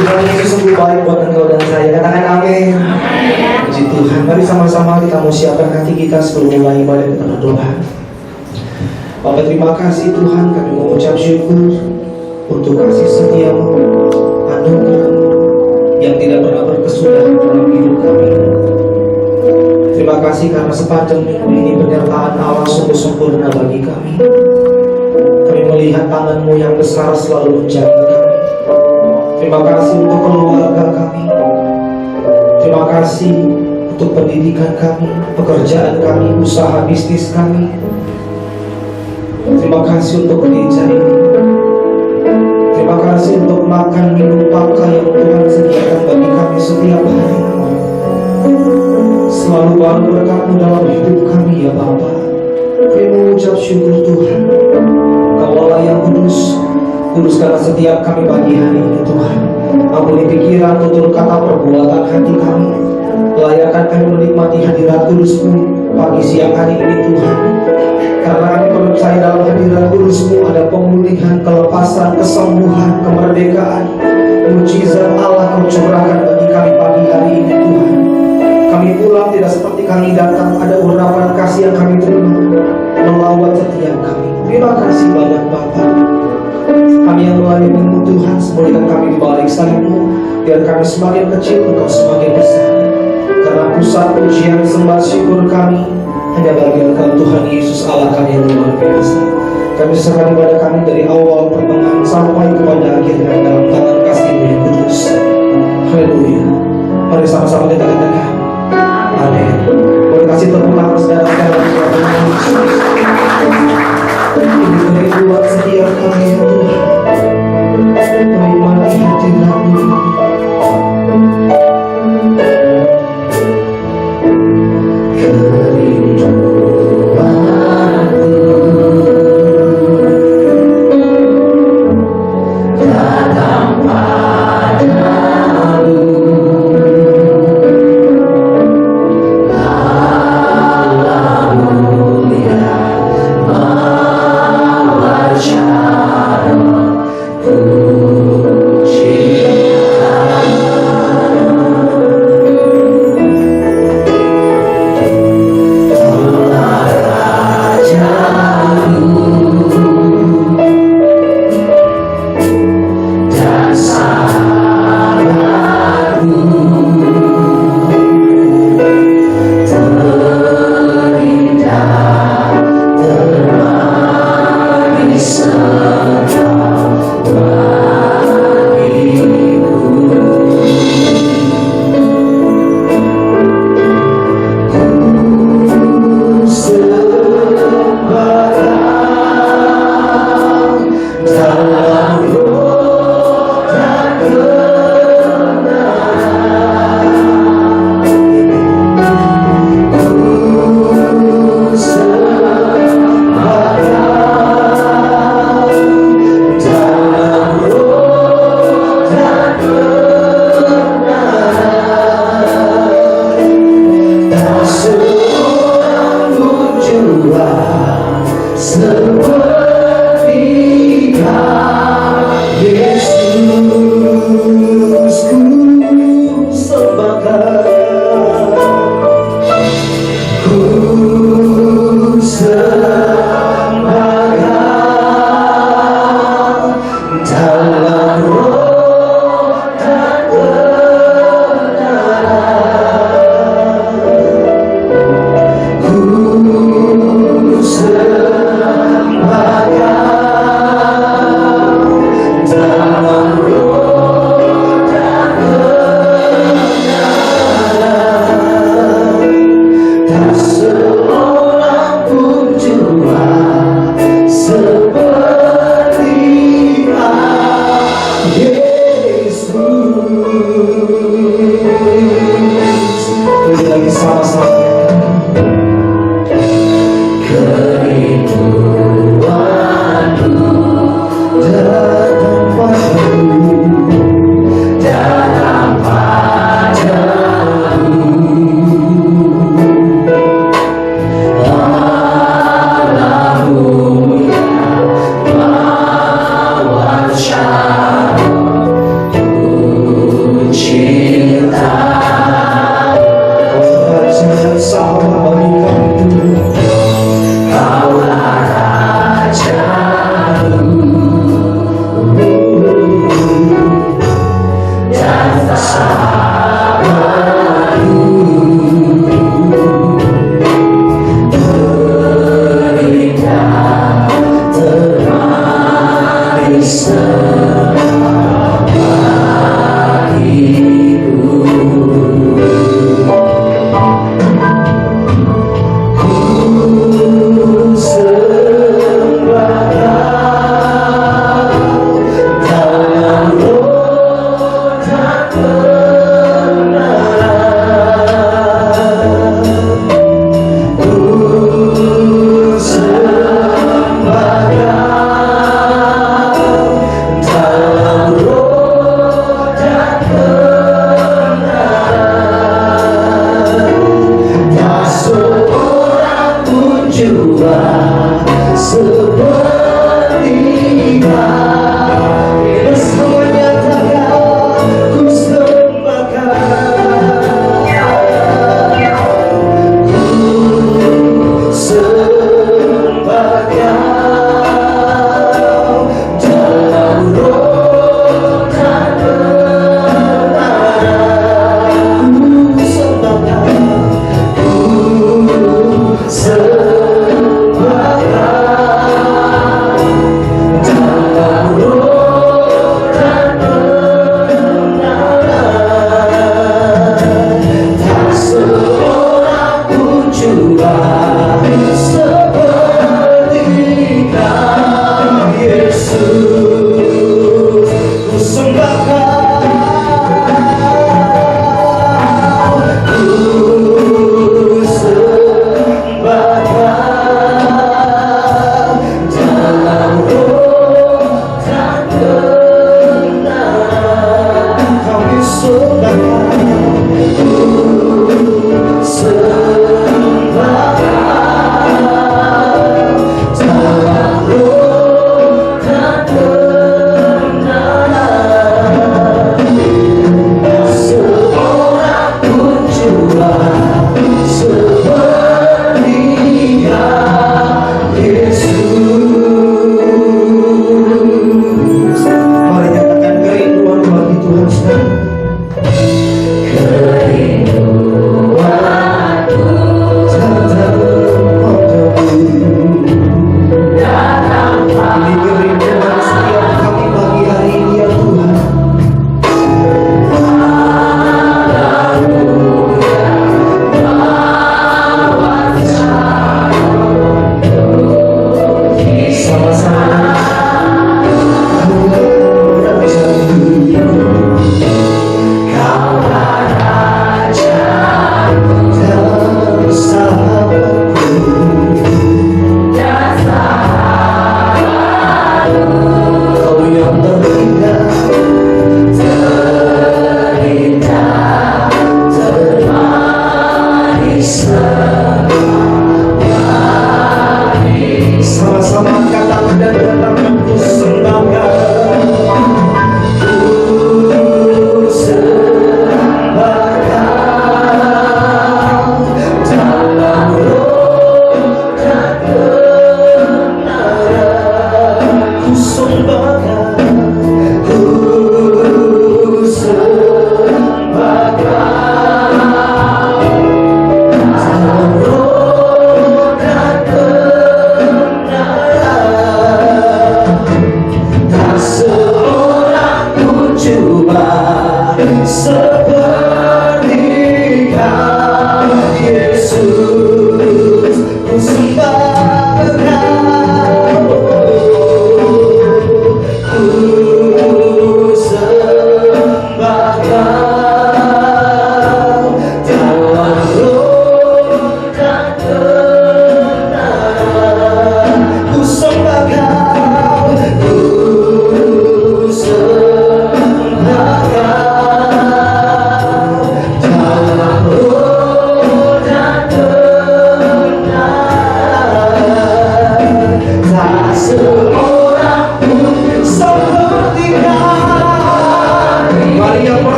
Tuhan Yesus sungguh baik buat engkau dan saya. Katakan amin. Puji Tuhan. Mari sama-sama kita mau siapkan hati kita sebelum mulai ibadah, kita berdoa. Bapak, terima kasih Tuhan, kami mengucap syukur untuk kasih setia-Mu, anugerah-Mu yang tidak pernah berkesudahan dalam hidup kami. Terima kasih karena sepanjang minggu ini penyertaan Allah sungguh sempurna bagi kami. Kami melihat tangan-Mu yang besar selalu menjaga kami. Terima kasih untuk keluarga kami. Terima kasih untuk pendidikan kami, pekerjaan kami, usaha bisnis kami. Terima kasih untuk gereja ini. Terima kasih untuk makan, minum, pakai yang Tuhan sediakan bagi kami setiap hari. Selalu baru berkat-Mu dalam hidup kami ya Bapa. Kami mengucap syukur Tuhan. Kau Allah yang kudus, kuduskanlah setiap kami pagi hari ini Tuhan. Ampuni pikiran, tutur kata, perbuatan hati kami. Layakkan kami menikmati hadirat kudus-Mu pagi siang hari ini Tuhan. Karena kami percaya dalam hadirat kudus-Mu ada pemulihan, kelepasan, kesembuhan, kemerdekaan. Mujizat Allah Kau curahkan bagi kami pagi hari ini Tuhan. Kami pulang tidak seperti kami datang, ada urapan kasih yang kami terima melawat setiap kami. Terima kasih banyak Bapa. Kami yang melayani-Mu Tuhan, sembuhkan kami di balik salib-Mu, biar kami semakin kecil, Engkau semakin besar. Karena pusat pujian sembah syukur kami hanya bagi Engkau Tuhan Yesus Allah kami yang luar biasa. Kami serahkan kepada kami dari awal pertengahan sampai kepada akhirnya dalam tangan kasih-Mu yang kudus. Haleluya. Mari sama-sama kita katakan amin. Boleh kasih tepuk tangan saudara-saudara kepada Tuhan Yesus. Ini kerinduan setiap kami ya Tuhan. Menikmati hadirat-Mu. Kerinduanku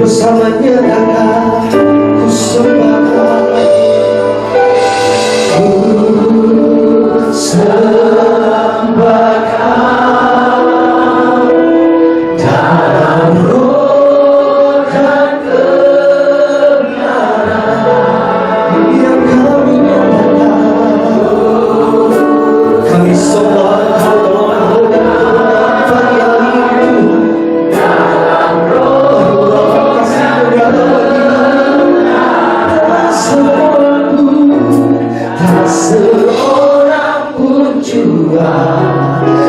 bersamanya akan ku sembahkan, ku sembahkan dalam roh dan kebenaran yang kami nyatakan. Kami sembah Engkau dalam pagi hari ini dalam roh kasih tak seorang pun juga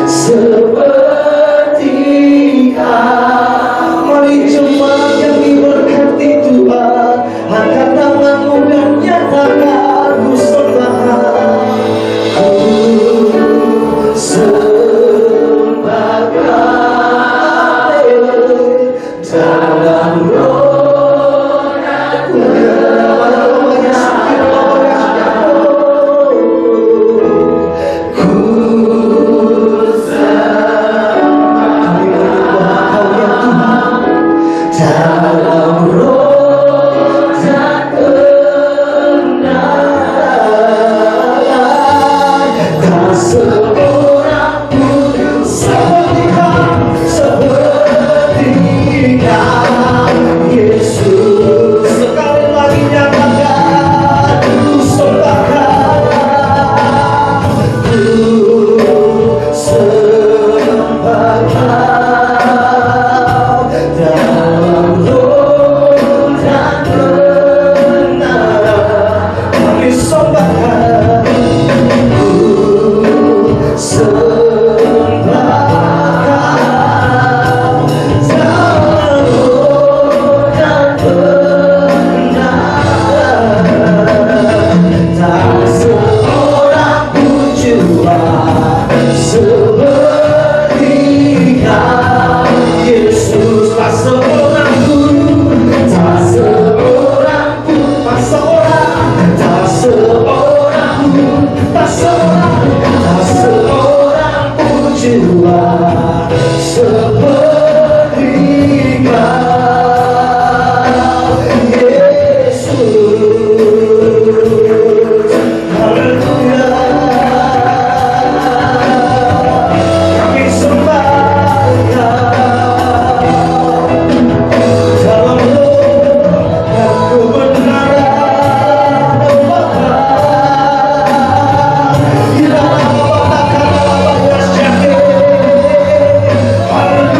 seperti Kau. Mari jemaat yang diberkati Tuhan, angkat tanganmu dan nyatakan ku sembahkan, ku sembahkan dalam roh dan dalam roh dan kebenaran. Tak seorang pun seperti Kau, Yesus. Sekali lagi nyatakan, ku sembahkan, ku sembahkan dalam roh dan kebenaran. Kami sembahkan, ku sembahkan dalam roh dan kebenaran. Tak seorang pun jua seperti Kau, Yesus. Tak seorang pun, tak seorang pun, tak seorang, tak seorang pun, tak seorang, tak seorang pun jua seperti Kau, Yesus. Haleluya. Kami sembah Engkau dalam roh dan kebenaran, Bapa. Di dalam Bapa takkan apa yang jatuh. Haleluya.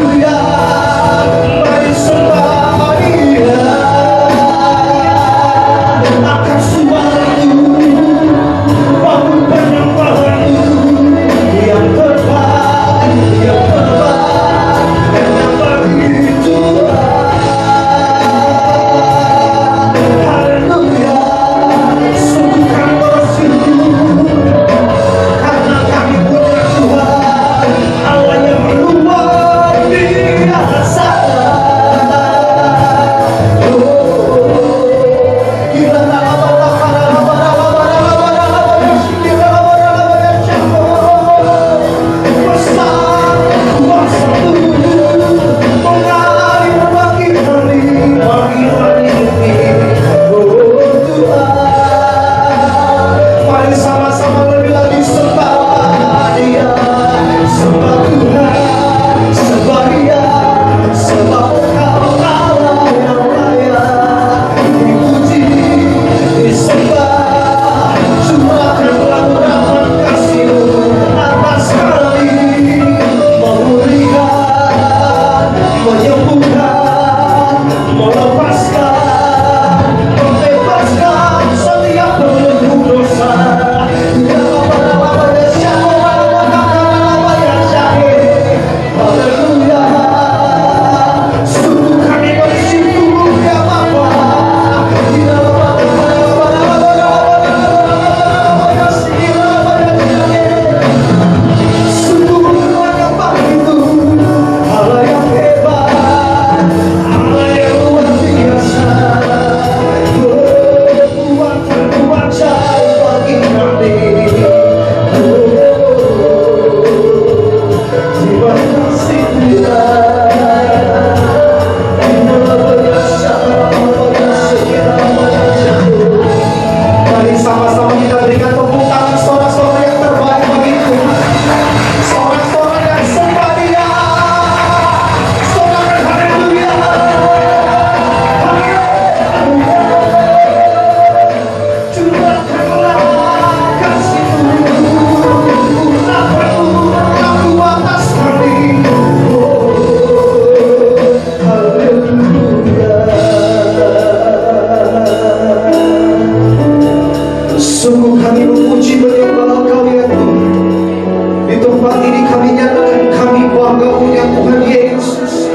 ya Tuhan Yesus.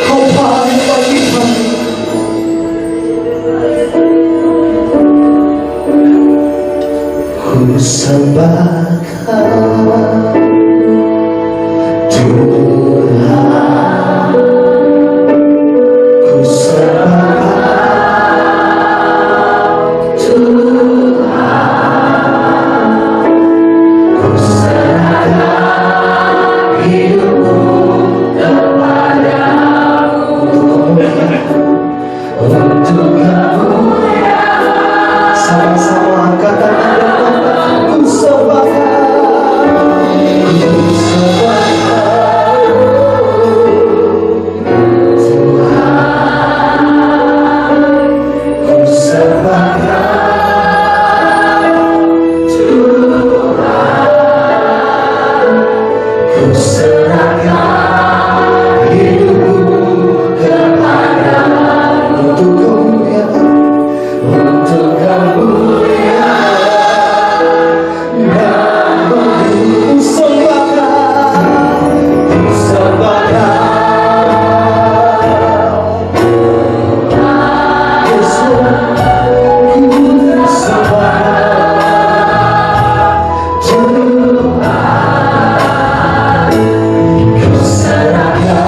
Kau baik bagi kami. Ku sembah Tuhan, ku sembah Tuhan, ku serahkan hidupku kepadamu untuk kemuliaan. Sama-sama angkat tangan. Ku sembah, ku sembah Tuhan, ku sembah Tuhan, ku serahkan hidupku kepadamu untuk kemuliaan, untuk kemuliaan namamu. Ku sembahkan, ku sembahkan Yesus, ku sembahkan Tuhan, ku serahkan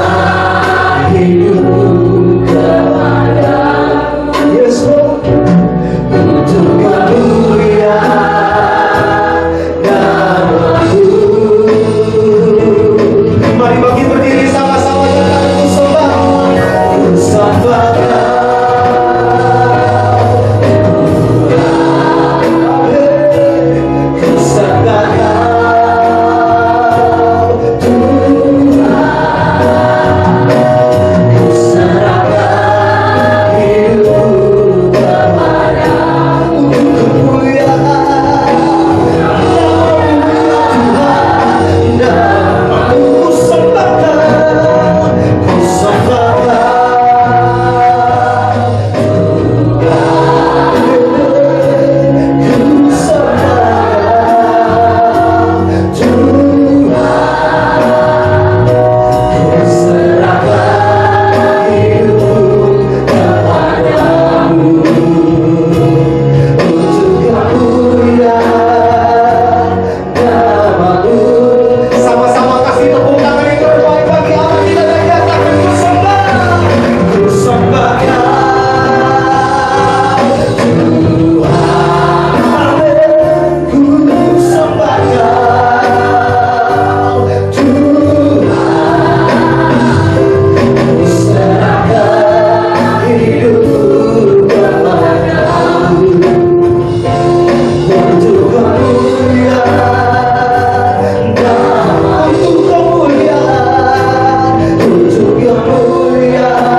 hidupku kepadamu. Yesus, untuk kemuliaan namamu. Mari bagi berdiri sama-sama dengan ku sembah, ku sembahkan Tuhan, ku sembahkan Tuhan, ku serahkan hidupku kepadamu untuk kemuliaan namamu. Ku sembahkan, ku sembahkan Tuhan, ku sembahkan Tuhan, ku serahkan hidupku kepadamu untuk kemuliaan namamu. Sama-sama kasih tepuk tangan yang terbaik bagi Allah kita dan nyatakan ku sembah, ku sembahkan Tuhan, amin. Ku sembahkan Tuhan, ku serahkan hidupku kepadamu untuk kemuliaan namamu, untuk kemuliaan, untuk kemuliaan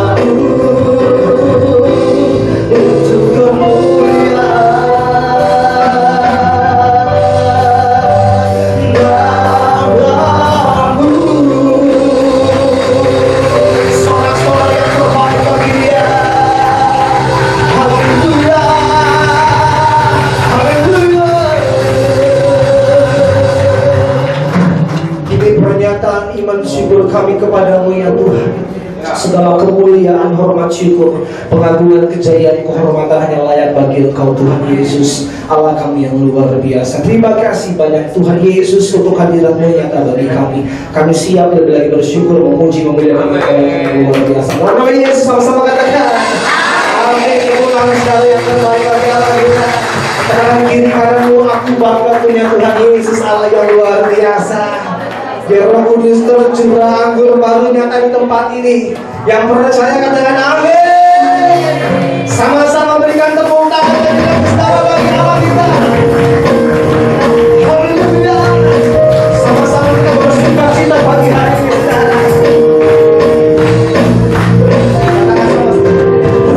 namamu, untuk kemuliaan namamu. Sorak-sorak yang terbaik bagi Dia. Haleluya, haleluya. Ini pernyataan iman syukur kami kepadamu ya Tuhan. Segala kemuliaan, hormat, syukur, pengagungan, kejayaan, kehormatan hanya layak bagi Engkau Tuhan Yesus, Allah kami yang luar biasa. Terima kasih banyak Tuhan Yesus untuk hadirat-Mu nyata bagi kami. Kami siap lebih lagi bersyukur, memuji, memuliakan Engkau yang luar biasa. Dalam nama Yesus sama-sama katakan amin. Tepuk tangan sekali yang terbaik bagi Allah kita. Tangan kiri kananmu, aku bangga punya Tuhan Yesus, Allah yang luar biasa. Biar Roh Kudus tercurah anggur baru nyata di tempat ini. Yang percaya katakan amin. Sama-sama berikan tepuk tangan dan berikan selamat bagi Allah kita. Haleluya. Sama-sama kita bersuka cita pagi hari ini.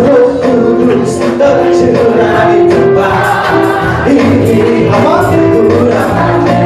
Roh Kudus tercurah di tempat ini. Apa? Tercurah bagi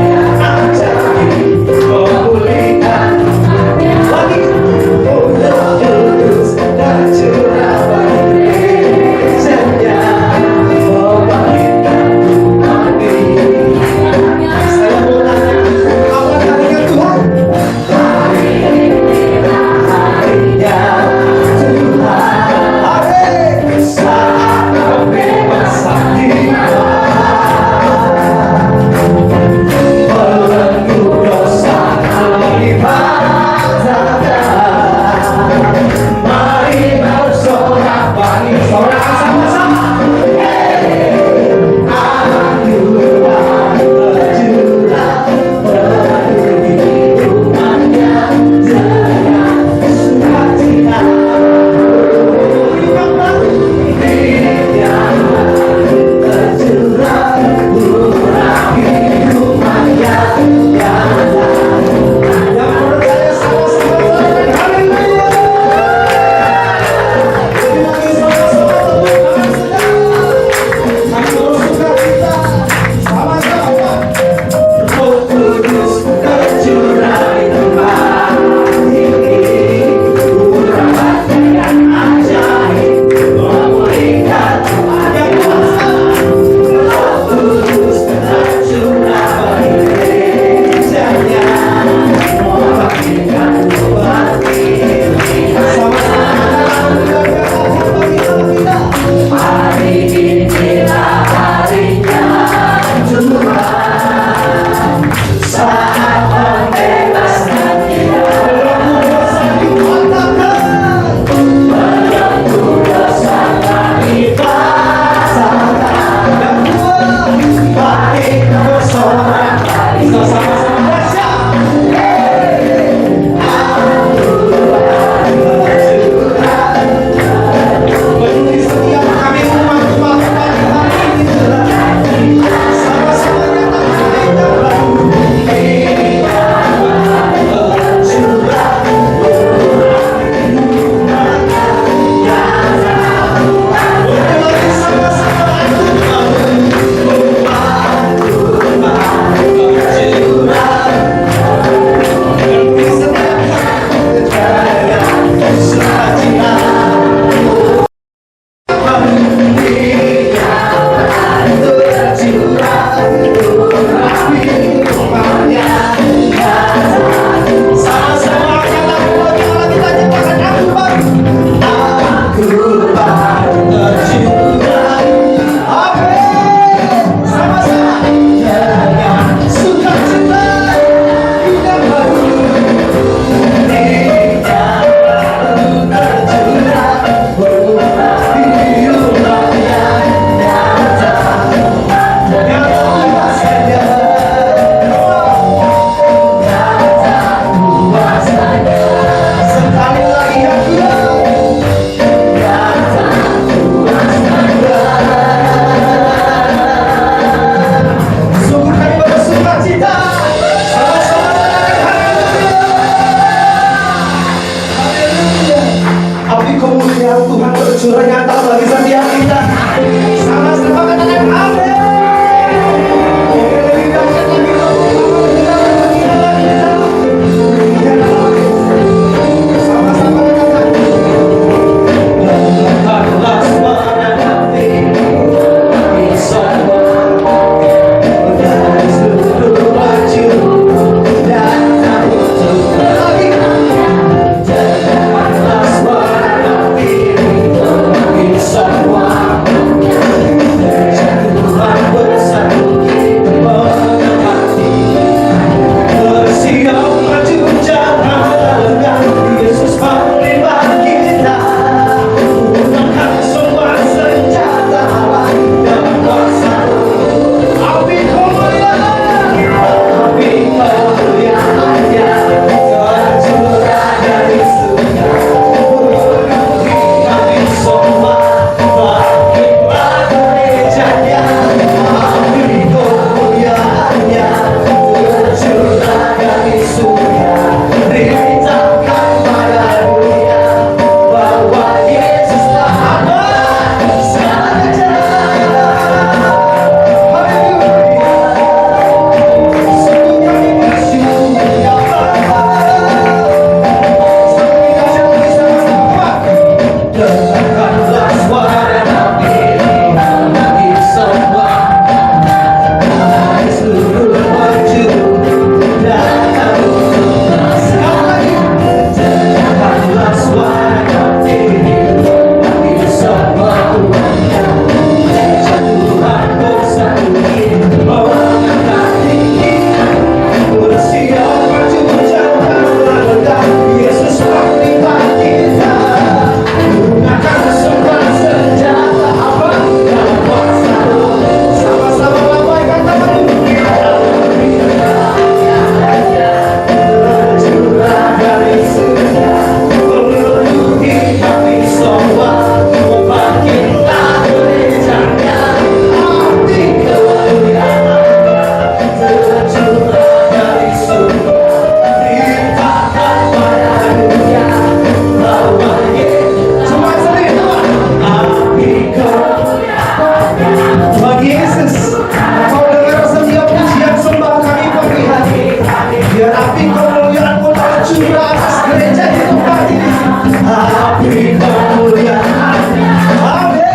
beri kemuliaan-Nya. Amin.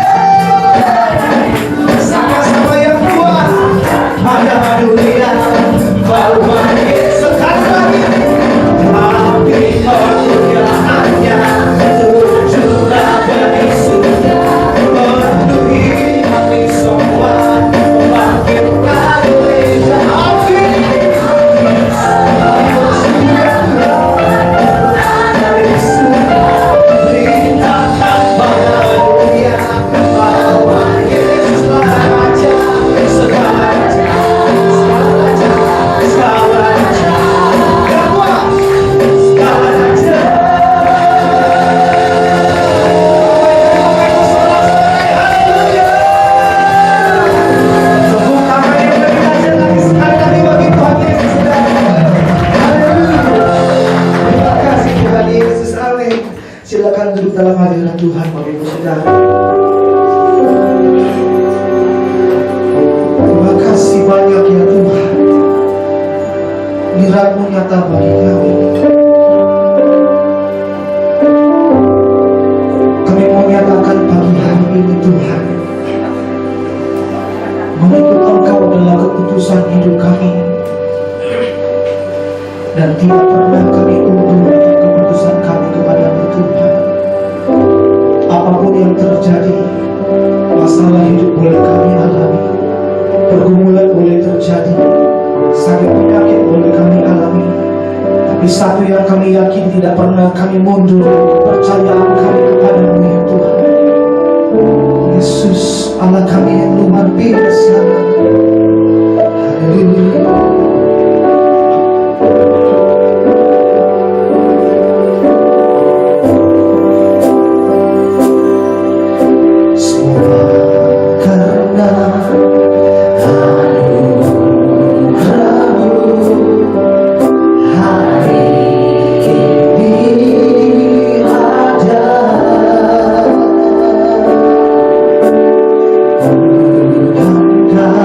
Sama-sama yang kuat pada dunia, bahwa sekali lagi tapi kemuliaan-Nya tercurah dari surga, memenuhi hati semua, membangkitkan gereja. Amin. Dari surga beritakan pada dunia bahwa Yesus Raja, segala raja, segala raja, segala raja, yang kuat, segala raja. Haleluya. Tepuk tangan yang lebih dahsyat lagi sekali lagi bagi Tuhan Yesus, saudara. Haleluya. Terima kasih Tuhan Yesus. Amin. Silakan duduk dalam hadirat Tuhan, Bapak Ibu Saudara. Terima kasih banyak ya Tuhan. Mirat-Mu nyata bagi kami. Kami mau nyatakan pagi hari ini Tuhan, mengikut Engkau adalah keputusan hidup kami, dan tidak pernah kami undur keputusan kami kepada-Mu Tuhan. Apapun yang terjadi, masalah hidup boleh kami alami, pergumulan boleh terjadi, sakit penyakit boleh kami alami, tapi satu yang kami yakin, tidak pernah kami mundur kepercayaan kami kepada-Mu ya Tuhan. Yesus Allah kami yang luar biasa. Haleluya. Semua karena anugerah-Mu hari ini ada. Bukankah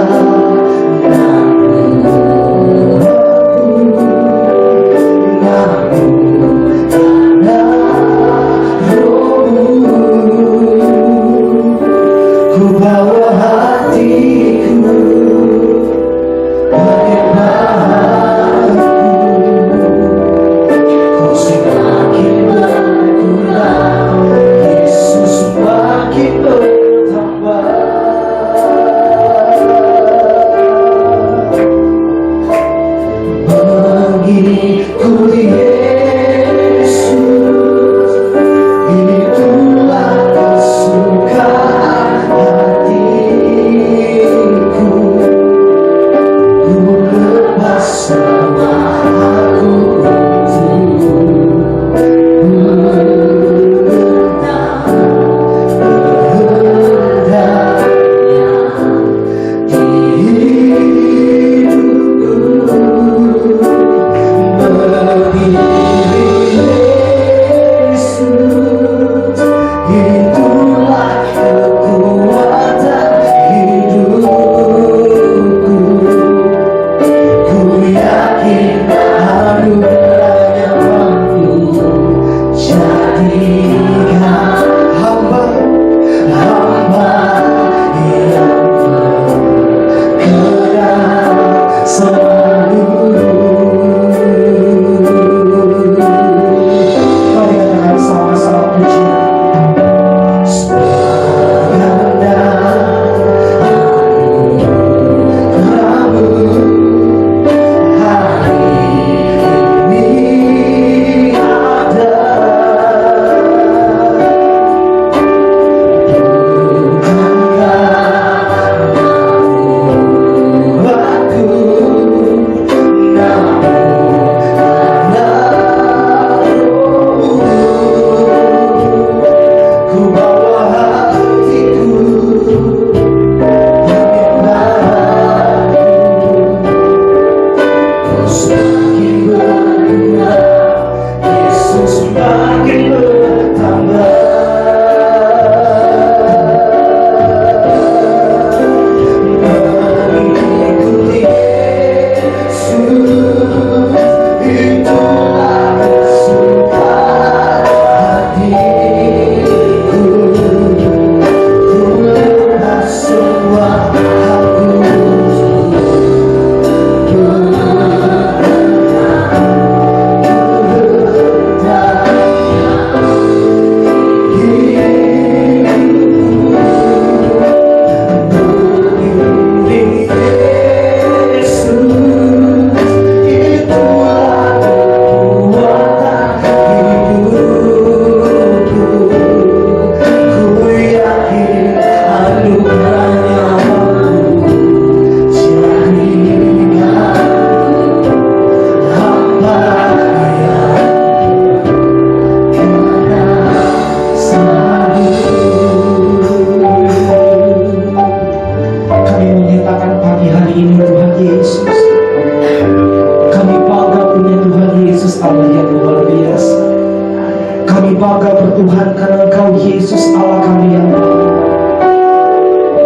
Tuhan, karena Engkau Yesus Allah kami yang baik.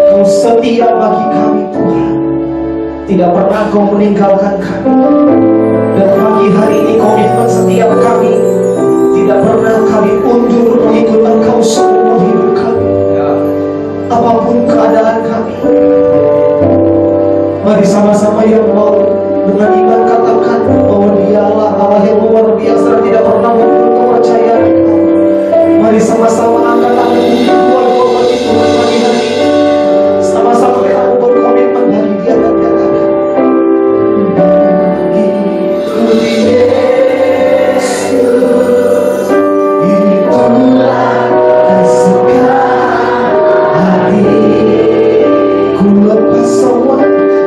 Kau setia bagi kami Tuhan. Tidak pernah Kau meninggalkan kami. Dan pagi hari ini komitmen setiap kami, tidak pernah kami undur mengikut Engkau seumur hidup kami. Apapun keadaan kami, mari sama-sama yang mau dengan iman katakan bahwa Dialah Allah yang luar biasa dan tidak pernah mundur kepercayaan Engkau. Mari sama-sama angkat tangan kita buat hormati Tuhan pagi hari ini. Sama-sama kita berkomitmen dari Dia dan katakan, ikuti Yesus, itulah kesukaan hati. Ku lepas semua,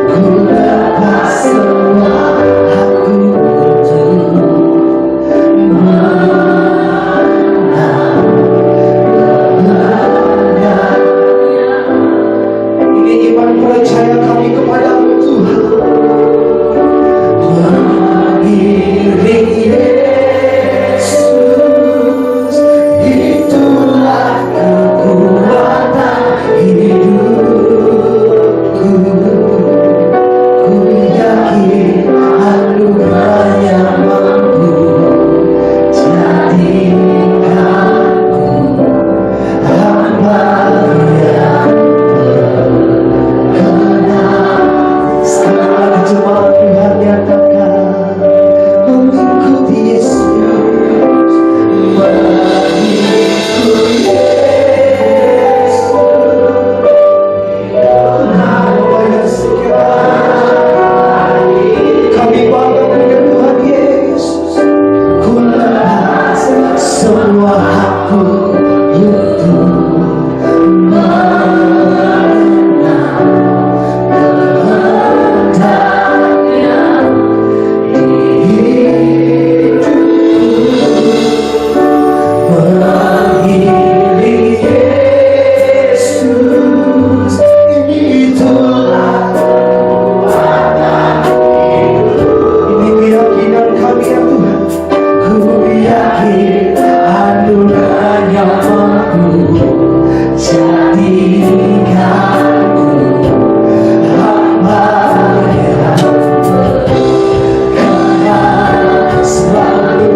ku lepas semua, aku ini iman percaya kami kepada-Mu Tuhan. Mengiring Yesus, itulah kekuatan hidupku. Ku yakin anugerah-Nya mampu jadikanku hamba yang berkenan. Sekali lagi jemaat Tuhan nyatakan, mengikuti Yesus, mengikuti Yesus. Apa yang sekali kami bangga dengan Tuhan Yesus. Ku lepas semua aku untuk mengenal kehendaknya di hidupku. Mengiring Yesus, itulah kekuatan hidup. Ini keyakinan kami ya Tuhan. Ku yakin anugerah-Nya mampu jadikanku hamba yang berkenan selalu.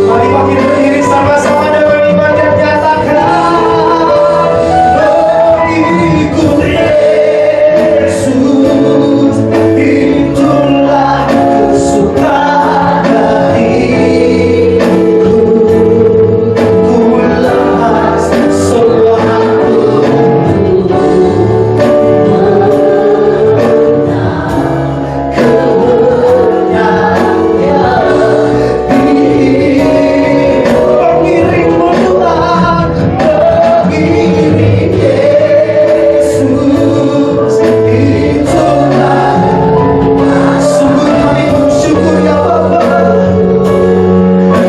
Mari bangkit berdiri sama-sama dengan iman dan nyatakan, mengikuti Yesus, itulah kesukaan hatiku. Ku lepas semua aku untuk mengenal kehendaknya. Mengiringmu Tuhan, mengiring Yesus, itulah. Sungguh kami bersyukur ya Bapa.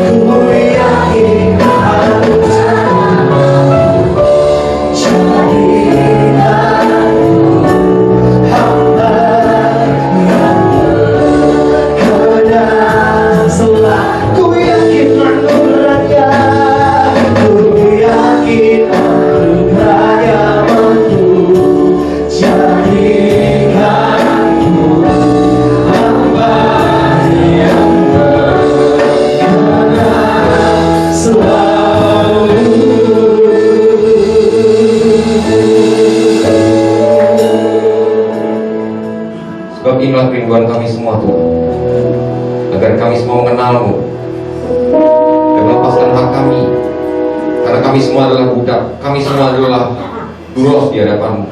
Ku yakin jadikanku hamba yang berkenan selalu. Ku yakin anugerah-Nya, ku yakin anugerah-Nya mampu jadikanku hamba yang berkenan selalu. Sebab inilah kerinduan kami semua Tuhan, agar kami semua mengenal-Mu dan melepaskan hak kami, karena kami semua adalah budak, kami semua adalah buros di hadapan-Mu.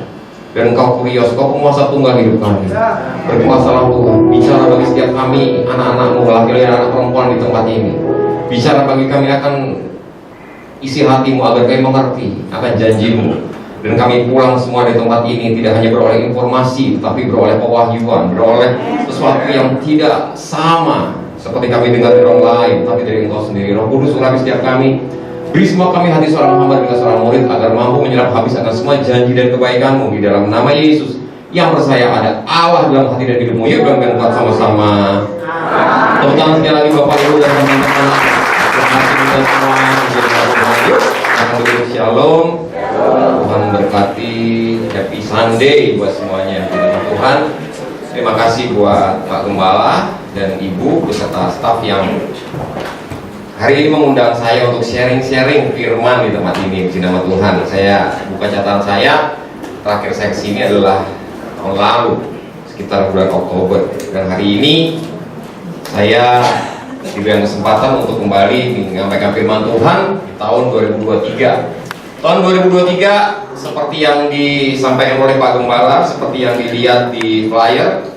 Dan Engkau Kurios, Kau penguasa tunggal hidup kami. Berkuasalah Tuhan, bicara bagi setiap kami, anak-anak-Mu, laki-laki dan anak perempuan di tempat ini. Bicara bagi kami akan isi hati-Mu, agar kami mengerti akan janji-Mu. Dan kami pulang semua di tempat ini tidak hanya beroleh informasi, tetapi beroleh pewahyuan, beroleh sesuatu yang tidak sama seperti kami dengar dari orang lain, tapi dari Engkau sendiri. Roh Kudus urapi setiap kami. Beri semua kami hati seorang hamba dan seorang murid, agar mampu menyerap habis akan semua janji dan kebaikan-Mu di dalam nama Yesus yang percaya ada Allah dalam hati dan hidupmu. Yuk bangkit sama-sama. Tepuk tangan sekali lagi Bapak Ibu dan teman-teman. Terima kasih kita semua. Aduh, shalom. Tuhan berkati, happy Sunday buat semuanya. Tuhan, terima kasih buat Pak Gembala dan Ibu beserta staf yang hari ini mengundang saya untuk sharing-sharing firman di tempat ini. Puji nama Tuhan. Saya buka catatan saya, terakhir saya kesini adalah tahun lalu, sekitar bulan Oktober. Dan hari ini saya diberikan kesempatan untuk kembali menyampaikan firman Tuhan di tahun 2023. Tahun 2023 seperti yang disampaikan oleh Pak Gembala, seperti yang dilihat di flyer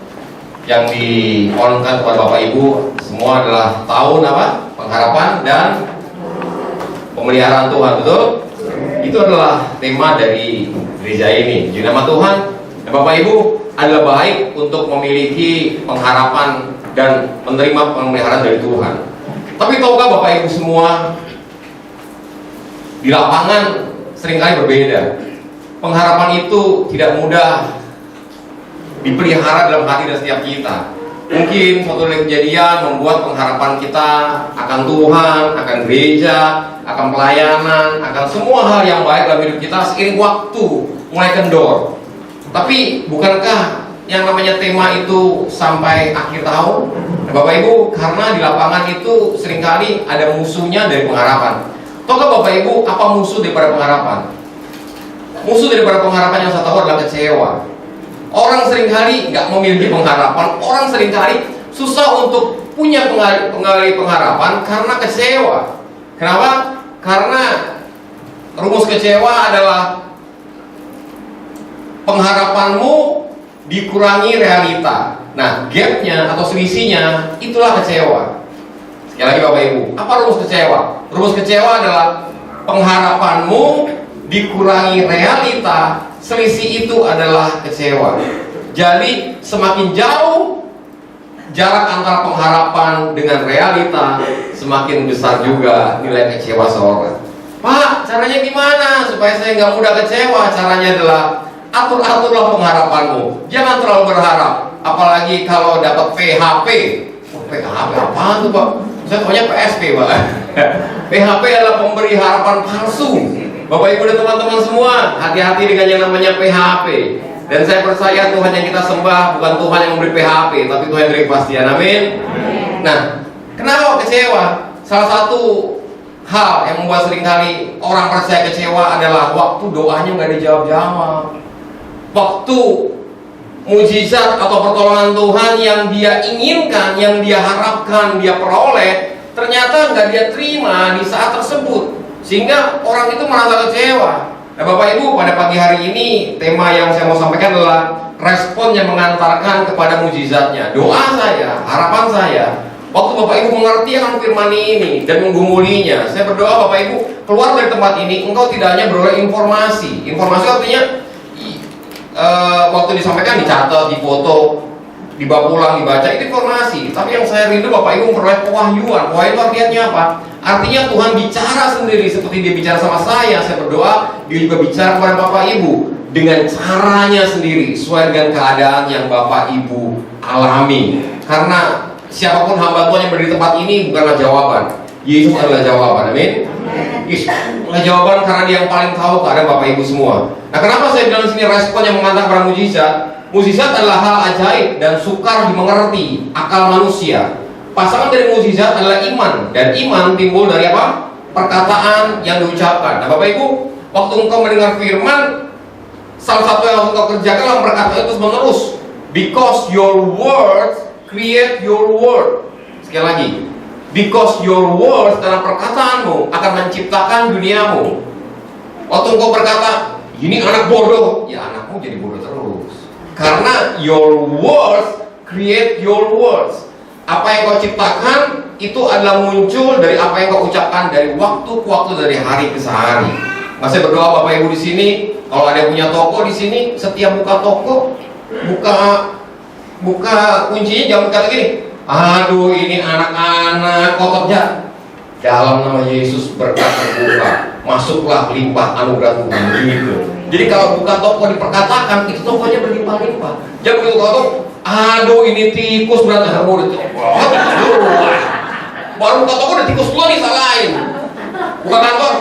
yang di-on-kan kepada Bapak Ibu, semua adalah tahun apa? Pengharapan dan pemeliharaan Tuhan, betul? Itu adalah tema dari gereja ini. Jadi nama Tuhan dan Bapak Ibu adalah baik untuk memiliki pengharapan dan menerima pemeliharaan dari Tuhan. Tapi tahukah Bapak Ibu semua, di lapangan seringkali berbeda. Pengharapan itu tidak mudah dipelihara dalam hati dan setiap kita. Mungkin suatu kejadian membuat pengharapan kita akan Tuhan, akan gereja, akan pelayanan, akan semua hal yang baik dalam hidup kita seiring waktu mulai kendor. Tapi bukankah yang namanya tema itu sampai akhir tahun? Bapak Ibu, karena di lapangan itu seringkali ada musuhnya dari pengharapan. Tahukah Bapak Ibu apa musuh daripada pengharapan? Musuh daripada pengharapan yang saya tahu adalah kecewa. Orang seringkali nggak memiliki pengharapan. Orang seringkali susah untuk punya pengharapan karena kecewa. Kenapa? Karena rumus kecewa adalah pengharapanmu dikurangi realita. Nah, gapnya atau selisihnya itulah kecewa. Sekali lagi Bapak Ibu, apa rumus kecewa? Rumus kecewa adalah pengharapanmu dikurangi realita, selisih itu adalah kecewa. Jadi semakin jauh jarak antara pengharapan dengan realita, semakin besar juga nilai kecewa seorang. Pak, caranya gimana supaya saya nggak mudah kecewa? Caranya adalah atur-aturlah pengharapanmu. Jangan terlalu berharap. Apalagi kalau dapat PHP. PHP apaan tuh Pak? Saya tahunya PSP Pak. PHP adalah pemberi harapan palsu. Bapak Ibu dan teman-teman semua, hati-hati dengan yang namanya PHP. Dan saya percaya Tuhan yang kita sembah bukan Tuhan yang memberi PHP, tapi Tuhan yang beri kepastian. Amin. Nah, kenapa kecewa? Salah satu hal yang membuat seringkali orang percaya kecewa adalah waktu doanya nggak dijawab-jawab. Waktu mujizat atau pertolongan Tuhan yang dia inginkan, yang dia harapkan, dia peroleh, ternyata nggak dia terima di saat tersebut, sehingga orang itu merasa kecewa. Nah Bapak Ibu, pada pagi hari ini tema yang saya mau sampaikan adalah respon yang mengantarkan kepada mujizatnya. Doa saya, harapan saya, waktu Bapak Ibu mengerti akan firman ini dan menggumulinya, saya berdoa Bapak Ibu keluar dari tempat ini, engkau tidak hanya beroleh informasi. Informasi artinya waktu disampaikan dicatat, difoto, dibawa pulang, dibaca, itu informasi. Tapi yang saya rindu Bapak Ibu memperoleh pewahyuan. Pewahyuan itu artinya apa? Artinya Tuhan bicara sendiri seperti dia bicara sama saya. Saya berdoa dia juga bicara kepada Bapak Ibu dengan caranya sendiri, sesuai dengan keadaan yang Bapak Ibu alami. Karena siapapun hamba Tuhan yang berada di tempat ini bukanlah jawaban. Yesus adalah jawaban. Amin. Yesus jawaban karena dia yang paling tahu keadaan Bapak Ibu semua. Nah, kenapa saya bilang di sini respon yang mengantar pada mujizat? Mujizat adalah hal ajaib dan sukar dimengerti akal manusia. Pasangan dari mujizat adalah iman, dan iman timbul dari apa? Perkataan yang diucapkan. Nah, Bapak Ibu, waktu engkau mendengar firman, salah satu yang harus engkau kerjakan adalah berkata terus menerus. Because your words create your world. Sekali lagi, because your words dalam perkataanmu akan menciptakan duniamu. Waktu engkau berkata, ini anak bodoh, ya anakmu jadi bodoh terus. Karena your words create your words. Apa yang kau ciptakan itu adalah muncul dari apa yang kau ucapkan dari waktu ke waktu, dari hari ke hari. Saya berdoa Bapak Ibu di sini, kalau ada yang punya toko di sini, setiap buka toko, buka kuncinya jangan berkata gini, aduh ini anak-anak kotornya. Dalam nama Yesus berkat terbuka, masuklah limpah anugerah Tuhan gitu. Jadi kalau buka toko diperkatakan, itu tokonya berlimpah-limpah. Jangan begitu toko, aduh ini tikus berat, baru buka toko udah tikus dua nih salahin. Buka kantor,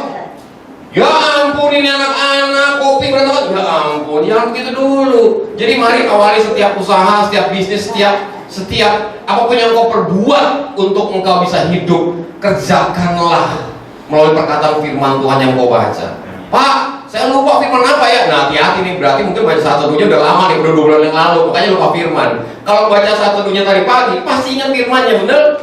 Ya ampun, ini anak-anak kopi berantakan. Ya ampun, jangan begitu dulu. Jadi mari awali setiap usaha, setiap bisnis, setiap apapun yang kau perbuat untuk engkau bisa hidup, kerjakanlah melalui perkataan firman Tuhan yang kau baca. Pak, saya lupa firman apa ya? Nah, hati-hati nih, berarti mungkin baca satu teduhnya udah lama nih, udah 2 bulan yang lalu, makanya lupa firman. Kalau baca satu teduhnya tadi pagi, pasti ingat firmannya, bener?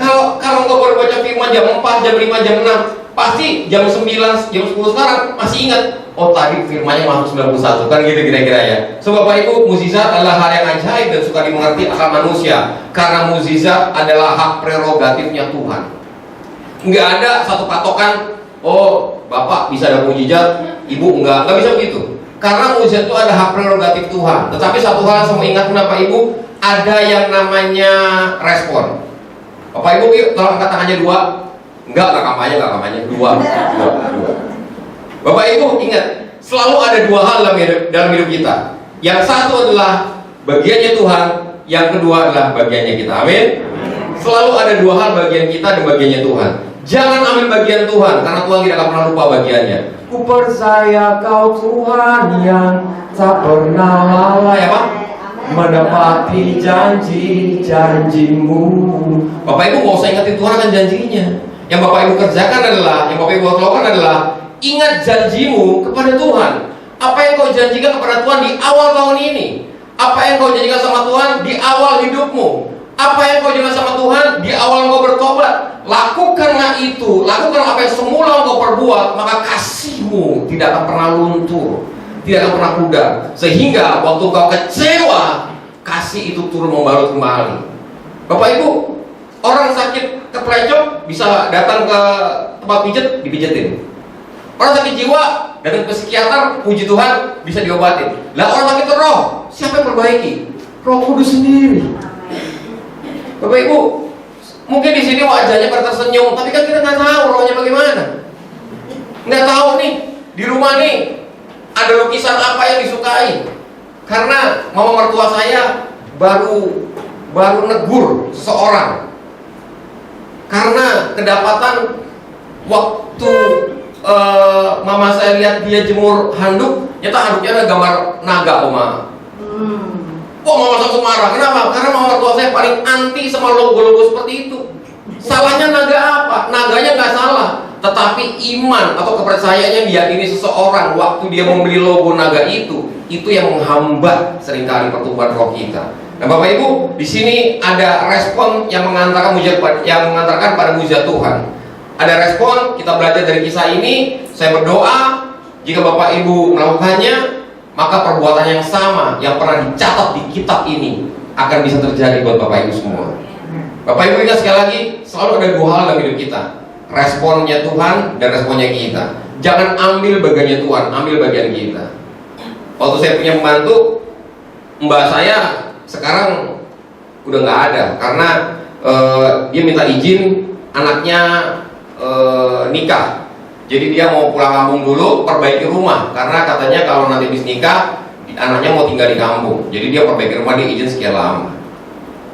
Kalau engkau baru baca firman jam 4, jam 5, jam 6, pasti jam 9, jam 10 sekarang masih ingat. Oh, tadi firmannya masuk 91, kan gitu kira-kira ya. So, Bapak Ibu, mukjizat adalah hal yang ajaib dan suka dimengerti akal manusia, karena mukjizat adalah hak prerogatifnya Tuhan. Nggak ada satu patokan, oh Bapak bisa ada mukjizat, Ibu nggak bisa begitu. Karena mukjizat itu ada hak prerogatif Tuhan. Tetapi satu hal semua ingat, Bapak Ibu, ada yang namanya respon. Bapak Ibu, yuk tolong angkat tangannya 2. Enggak kampanye, dua. Bapak Ibu ingat, selalu ada 2 hal dalam hidup kita. Yang satu adalah bagiannya Tuhan, yang kedua adalah bagiannya kita. Amin. Selalu ada 2 hal, bagian kita dan bagiannya Tuhan. Jangan ambil bagian Tuhan, karena Tuhan tidak akan pernah lupa bagiannya. Ku percaya Kau Tuhan yang tak pernah lalai, apa? Menepati janji-janjimu. Bapak Ibu nggak usah ingatin Tuhan akan janjinya. Yang Bapak Ibu kerjakan adalah, yang Bapak Ibu lakukan adalah ingat janjimu kepada Tuhan. Apa yang kau janjikan kepada Tuhan di awal tahun ini? Apa yang kau janjikan sama Tuhan di awal hidupmu? Apa yang kau janjikan sama Tuhan di awal engkau bertobat? Lakukanlah itu, lakukan apa yang semula engkau perbuat, maka kasihmu tidak akan pernah luntur, tidak akan pernah pudar. Sehingga waktu kau kecewa, kasih itu turun membalut kembali. Bapak Ibu, orang sakit keplecok bisa datang ke tempat pijat, dipijetin. Orang sakit jiwa datang ke psikiater, puji Tuhan bisa diobatin. Lah orang sakit roh, siapa yang perbaiki? Roh Kudus sendiri. Bapak Ibu, mungkin di sini wajahnya pada tersenyum, tapi kan kita nggak tahu rohnya bagaimana. Nggak tahu nih, di rumah nih ada lukisan apa yang disukai. Karena mama mertua saya baru negur seseorang karena kedapatan waktu mama saya lihat dia jemur handuk, nyata handuknya ada gambar naga, Oma. Oh, mama langsung marah. Kenapa? Karena mama mertua saya paling anti sama logo-logo seperti itu. Salahnya naga apa? Naganya nggak salah, tetapi iman atau kepercayaannya diyakini seseorang waktu dia membeli logo naga itu yang menghambat seringkali pertumbuhan roh kita. Nah, Bapak Ibu, di sini ada respon yang mengantarkan pada mujizat Tuhan. Ada respon, kita belajar dari kisah ini. Saya berdoa jika Bapak Ibu melakukannya, maka perbuatan yang sama yang pernah dicatat di kitab ini akan bisa terjadi buat Bapak Ibu semua. Bapak Ibu ingat sekali lagi, selalu ada 2 hal dalam hidup kita. Responnya Tuhan dan responnya kita. Jangan ambil bagiannya Tuhan, ambil bagian kita. Waktu saya punya pembantu, mbak saya sekarang udah nggak ada karena dia minta izin anaknya nikah. Jadi dia mau pulang kampung dulu, perbaiki rumah karena katanya kalau nanti habis nikah anaknya mau tinggal di kampung. Jadi dia perbaiki rumah, dia izin sekian lama.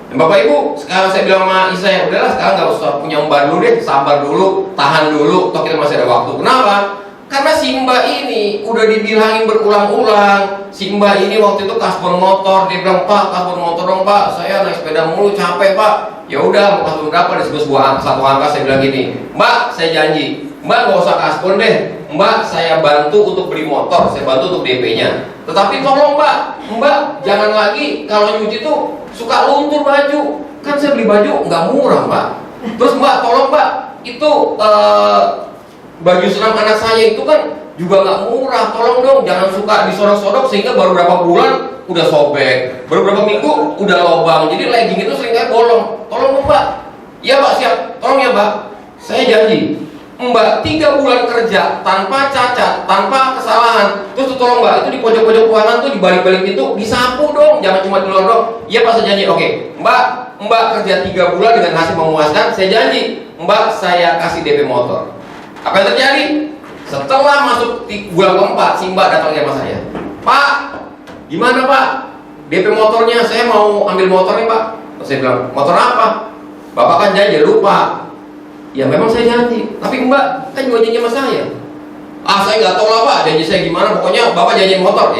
Dan Bapak Ibu, sekarang saya bilang sama istri saya, udahlah sekarang nggak usah punya mbak dulu deh, sabar dulu, tahan dulu, toh kita masih ada waktu. Kenapa? Karena si mbak ini udah dibilangin berulang-ulang. Si mbak ini waktu itu kasbon motor, dia bilang, Pak, kasbon motor dong Pak, saya naik sepeda mulu capek Pak. Ya udah, mau kasbon berapa? Disebut satu angka. Saya bilang gini, Mbak, saya janji, Mbak nggak usah kasbon deh, Mbak saya bantu untuk beli motor, saya bantu untuk DP-nya. Tetapi tolong Mbak jangan lagi kalau nyuci tuh suka luntur baju, kan saya beli baju nggak murah Mbak. Terus Mbak tolong Mbak, itu baju senam anak saya itu kan juga nggak murah, tolong dong jangan suka disodok-sodok sehingga baru berapa bulan udah sobek, baru berapa minggu udah lobang, jadi legging itu sering kayak bolong. Tolong dong Mbak. Iya Pak, siap, tolong ya Mbak, saya janji Mbak 3 bulan kerja tanpa cacat, tanpa kesalahan. Terus tolong Mbak, itu di pojok-pojok ruangan tuh, di balik-balik pintu disapu dong, jangan cuma di luar dong. Iya Pak, saya janji. Oke Mbak kerja 3 bulan dengan hasil memuaskan, saya janji Mbak saya kasih DP motor. Apa yang terjadi? Setelah masuk di bulan keempat, si Mbak datang sama saya, Pak, gimana Pak? DP motornya, saya mau ambil motor nih Pak. Saya bilang, motor apa? Bapak kan janji, lupa. Ya memang saya janji, tapi Mbak kan juga janji sama saya. Ah, saya nggak tahu lah Pak, janji saya gimana, pokoknya Bapak janji motor.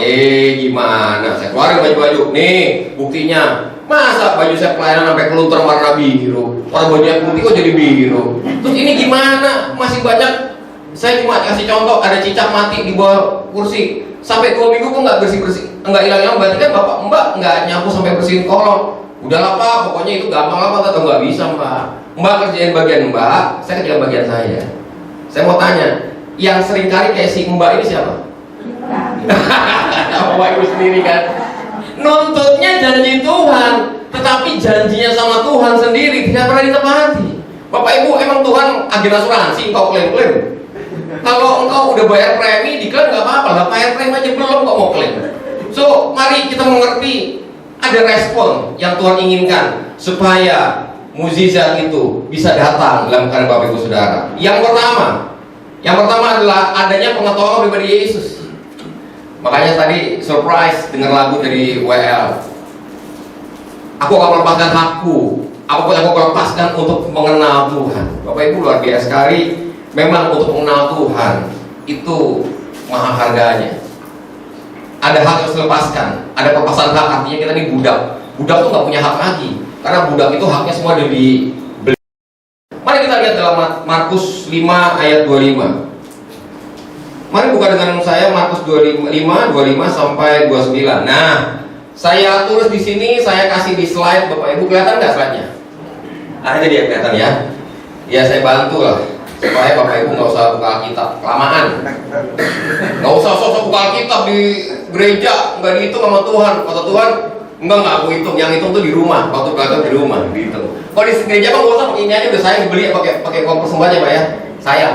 Gimana, saya keluarin baju-baju, nih buktinya. Masa baju saya pelayanan sampai kelunter warna biru, orang bajunya putih kok jadi biru. Terus ini gimana, masih banyak. Saya cuma kasih contoh, ada cicak mati di bawah kursi sampai 2 minggu kok nggak bersih-bersih, nggak hilang-hilang. Berarti kan Bapak Mbak nggak nyapu sampai bersihin kolong. Udahlah Pak, pokoknya itu gampang lah Pak. Atau nggak bisa Mbak, Mbak kerjain bagian Mbak, saya kerjain bagian saya. Saya mau tanya, yang sering kali kayak si Mbak ini siapa? Bapak Ibu sendiri kan. Nuntutnya janji Tuhan, tetapi janjinya sama Tuhan sendiri tidak pernah ditepati. Bapak Ibu, emang Tuhan agen asuransi engkau klaim-klaim? Kalau engkau udah bayar premi, diklaim nggak apa-apa lah. Bayar premi aja belum kok mau klaim. So, mari kita mengerti ada respon yang Tuhan inginkan supaya mukjizat itu bisa datang dalam keadaan Bapak Ibu Saudara. Yang pertama adalah adanya pengetahuan pribadi Yesus. Makanya tadi surprise dengar lagu dari WL. Aku akan melepaskan hakku, apapun yang aku lepaskan untuk mengenal Tuhan. Bapak Ibu luar biasa sekali. Memang untuk mengenal Tuhan itu mahal harganya. Ada hak yang harus dilepaskan, ada pelepasan hak, artinya kita ini budak. Budak tuh nggak punya hak lagi, karena budak itu haknya semua udah dibeli. Mari kita lihat dalam Markus 5 ayat 25. Mari buka dengan saya Markus 25 sampai 29. Nah, saya tulis di sini, saya kasih di slide. Bapak Ibu kelihatan nggak slide-nya? Ada dia kelihatan ya? Ya saya bantu lah supaya Bapak Ibu nggak usah buka Alkitab kelamaan. Nggak usah sosok buka Alkitab di gereja, nggak dihitung sama Tuhan. Kata Tuhan, enggak aku hitung. Yang hitung tuh di rumah. Waktu belajar di rumah dihitung. Kalau di gereja kan nggak usah pakai ini aja, udah sayang beli pakai uang persembahannya Pak ya. Sayang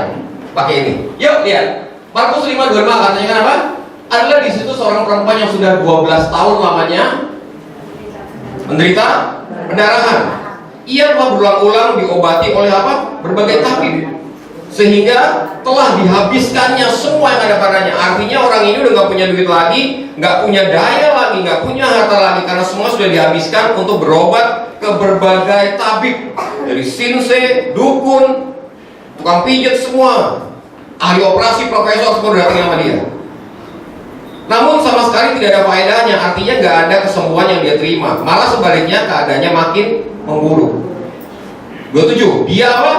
pakai ini. Yuk lihat. Markus 5:25 katanya kan apa? Adalah di situ seorang perempuan yang sudah 12 tahun lamanya menderita pendarahan. Ia telah berulang-ulang diobati oleh apa? Berbagai tabib, sehingga telah dihabiskannya semua yang ada padanya. Artinya orang ini udah nggak punya duit lagi, nggak punya daya lagi, nggak punya harta lagi, karena semua sudah dihabiskan untuk berobat ke berbagai tabib, dari sinse, dukun, tukang pijat, semua ahli operasi, profesor, semua datang sama dia. Namun sama sekali tidak ada faedahnya, artinya nggak ada kesembuhan yang dia terima. Malah sebaliknya keadaannya makin memburuk. 27. Dia apa?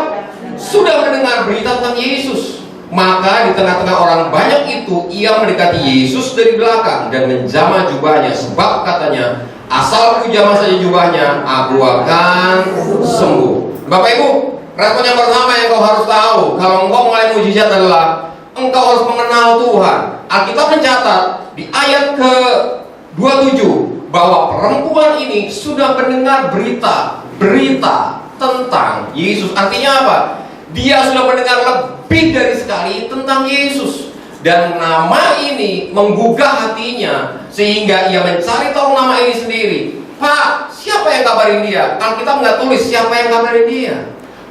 Sudah mendengar berita tentang Yesus. Maka di tengah-tengah orang banyak itu, ia mendekati Yesus dari belakang dan menjamah jubahnya, sebab katanya, asal aku jamah saja jubahnya, aku akan sembuh. Bapak Ibu, respon yang pertama yang kau harus tahu kalau engkau mulai mujizat adalah engkau harus mengenal Tuhan. Alkitab mencatat di ayat ke-27 bahwa perempuan ini sudah mendengar berita tentang Yesus. Artinya apa? Dia sudah mendengar lebih dari sekali tentang Yesus, dan nama ini menggugah hatinya sehingga ia mencari tahu nama ini sendiri. Pak, siapa yang kabarin dia? Alkitab nggak tulis siapa yang kabarin dia,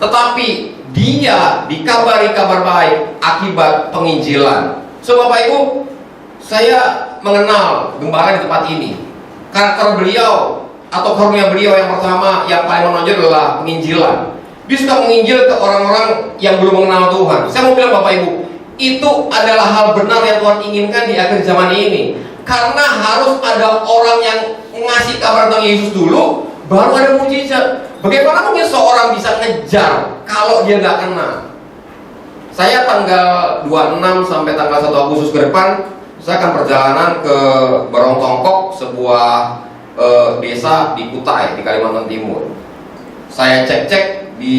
tetapi dia dikabari kabar baik akibat penginjilan. So Bapak Ibu, saya mengenal gembala di tempat ini. Karakter beliau atau karunia beliau yang pertama yang paling menonjol adalah penginjilan. Dia suka menginjil ke orang-orang yang belum mengenal Tuhan. Saya mau bilang Bapak Ibu, itu adalah hal benar yang Tuhan inginkan di akhir zaman ini. Karena harus ada orang yang ngasih kabar tentang Yesus dulu, baru ada mujizat. Bagaimana mungkin seorang bisa ngejar kalau dia nggak kenal? Saya tanggal 26 sampai tanggal 1 Agustus ke depan, saya akan perjalanan ke Barongsongkok, sebuah desa di Kutai, di Kalimantan Timur. Saya cek-cek di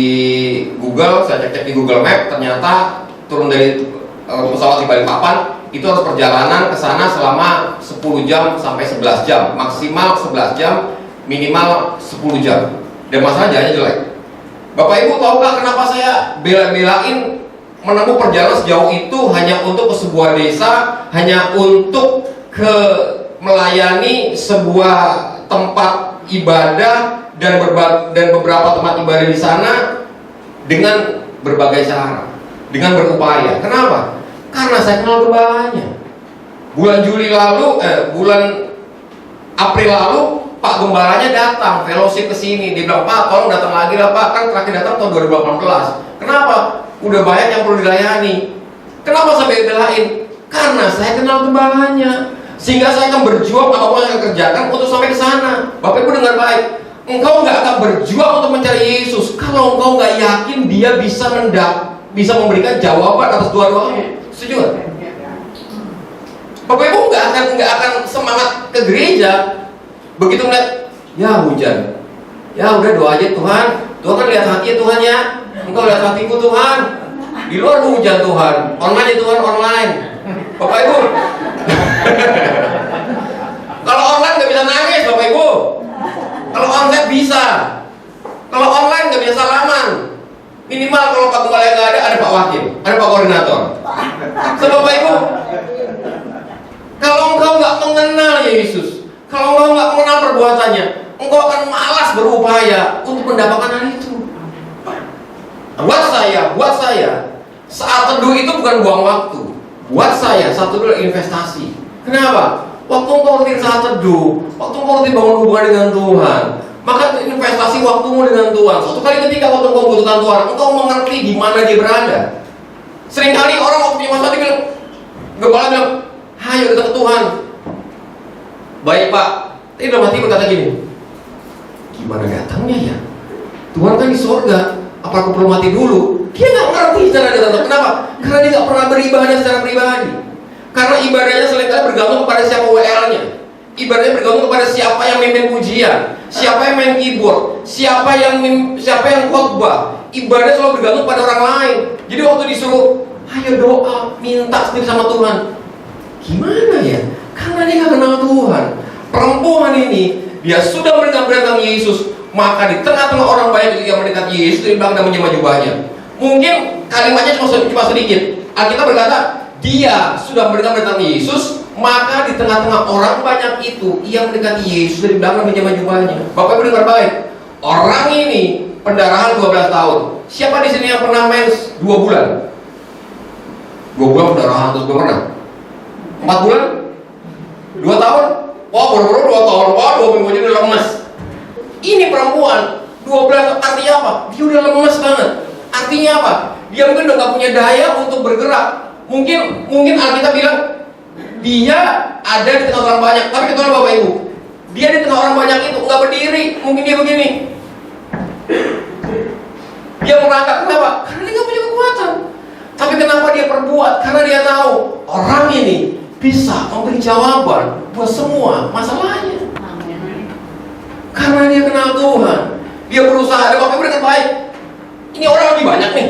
Google, di Google Map, ternyata turun dari pesawat di Balikpapan itu harus perjalanan ke sana selama 10 jam sampai 11 jam, maksimal 11 jam, minimal 10 jam. Dan masalah jalannya jelek. Bapak Ibu tahu nggak kenapa saya bela-belain menempuh perjalanan sejauh itu hanya untuk ke sebuah desa, hanya untuk melayani sebuah tempat ibadah dan beberapa tempat ibadah di sana dengan berbagai cara, dengan berupaya. Kenapa? Karena saya kenal gembalanya. Bulan April lalu Pak gembalanya datang fellowship ke sini. Dia bilang, Pak tolong datang lagi lah Pak, kan terakhir datang tahun 2018. Kenapa? Udah banyak yang perlu dilayani. Kenapa saya belain? Karena saya kenal gembalanya, sehingga saya akan berjuang apapun yang saya kerjakan untuk sampai ke sana. Bapak Ibu dengar baik, engkau nggak akan berjuang untuk mencari Yesus kalau engkau nggak yakin Dia bisa memberikan jawaban atas doa-doamu. Setuju nggak? Bapak Ibu nggak akan semangat ke gereja begitu melihat ya hujan, ya udah doa aja Tuhan. Tuhan kan lihat hati Tuhan ya. Engkau lihat hatiku Tuhan. Di luar hujan Tuhan, online ya Tuhan, online. Bapak Ibu, kalau online nggak bisa nangis Bapak Ibu. Kalau online bisa. Kalau online nggak bisa salaman. Minimal kalau Pak Gembala nggak ada Pak Wakil, ada Pak Koordinator. So Bapak Ibu, kalau engkau nggak mengenal Yesus, kalau engkau nggak mengenal perbuatannya, engkau akan malas berupaya untuk mendapatkan hal itu. Buat saya, saat teduh itu bukan buang waktu. Buat saya, saat teduh adalah investasi. Kenapa? Waktu engkau rutin saat teduh, waktu engkau rutin bangun hubungan dengan Tuhan, maka investasi waktumu dengan Tuhan. Suatu kali ketika waktu engkau membutuhkan Tuhan, engkau mengerti di mana Dia berada. Seringkali orang waktu punya masalah dia bilang, Gembala bilang, ayo datang ke Tuhan. Baik Pak, tapi dalam hati berkata gini, gimana datangnya ya? Tuhan kan di surga, apa aku perlu mati dulu? Dia nggak ngerti cara dia datang. Kenapa? Karena dia nggak pernah beribadah secara pribadi. Karena ibadahnya seringkali bergantung kepada siapa WL-nya. Ibadahnya bergantung kepada siapa yang mimpin pujian, siapa yang main keyboard, siapa yang khotbah. Ibadah selalu bergantung pada orang lain. Jadi waktu disuruh, ayo doa, minta sendiri sama Tuhan. Gimana ya? Karena dia nggak kenal Tuhan. Perempuan ini, dia sudah mendengar Yesus, maka di tengah-tengah orang banyak yang mendekati Yesus, dia bilang dan menjemah jubahnya. Mungkin kalimatnya cuma sedikit. Alkitab berkata, dia sudah mendengar Yesus, maka di tengah-tengah orang banyak itu, ia mendekati Yesus dari belakang menjemah jubahnya. Bapak Ibu dengar baik, orang ini pendarahan 12 tahun. Siapa di sini yang pernah mens 2 bulan? 2 bulan pendarahan terus belum pernah? 4 bulan? 2 tahun? Wah, baru-baru 2 tahun. Wah, 2 minggu aja udah lemes. Ini perempuan 12, artinya apa? Dia udah lemes banget. Artinya apa? Dia mungkin udah gak punya daya untuk bergerak. Mungkin Alkitab bilang dia ada di tengah orang banyak. Tapi kebetulan Bapak Ibu, dia di tengah orang banyak itu nggak berdiri. Mungkin dia begini. Dia merangkak. Kenapa? Karena dia nggak punya kekuatan. Tapi kenapa dia perbuat? Karena dia tahu orang ini bisa memberi jawaban buat semua masalahnya. Karena dia kenal Tuhan. Dia berusaha. Ada Bapak Ibu dengan baik. Ini orang lebih banyak nih.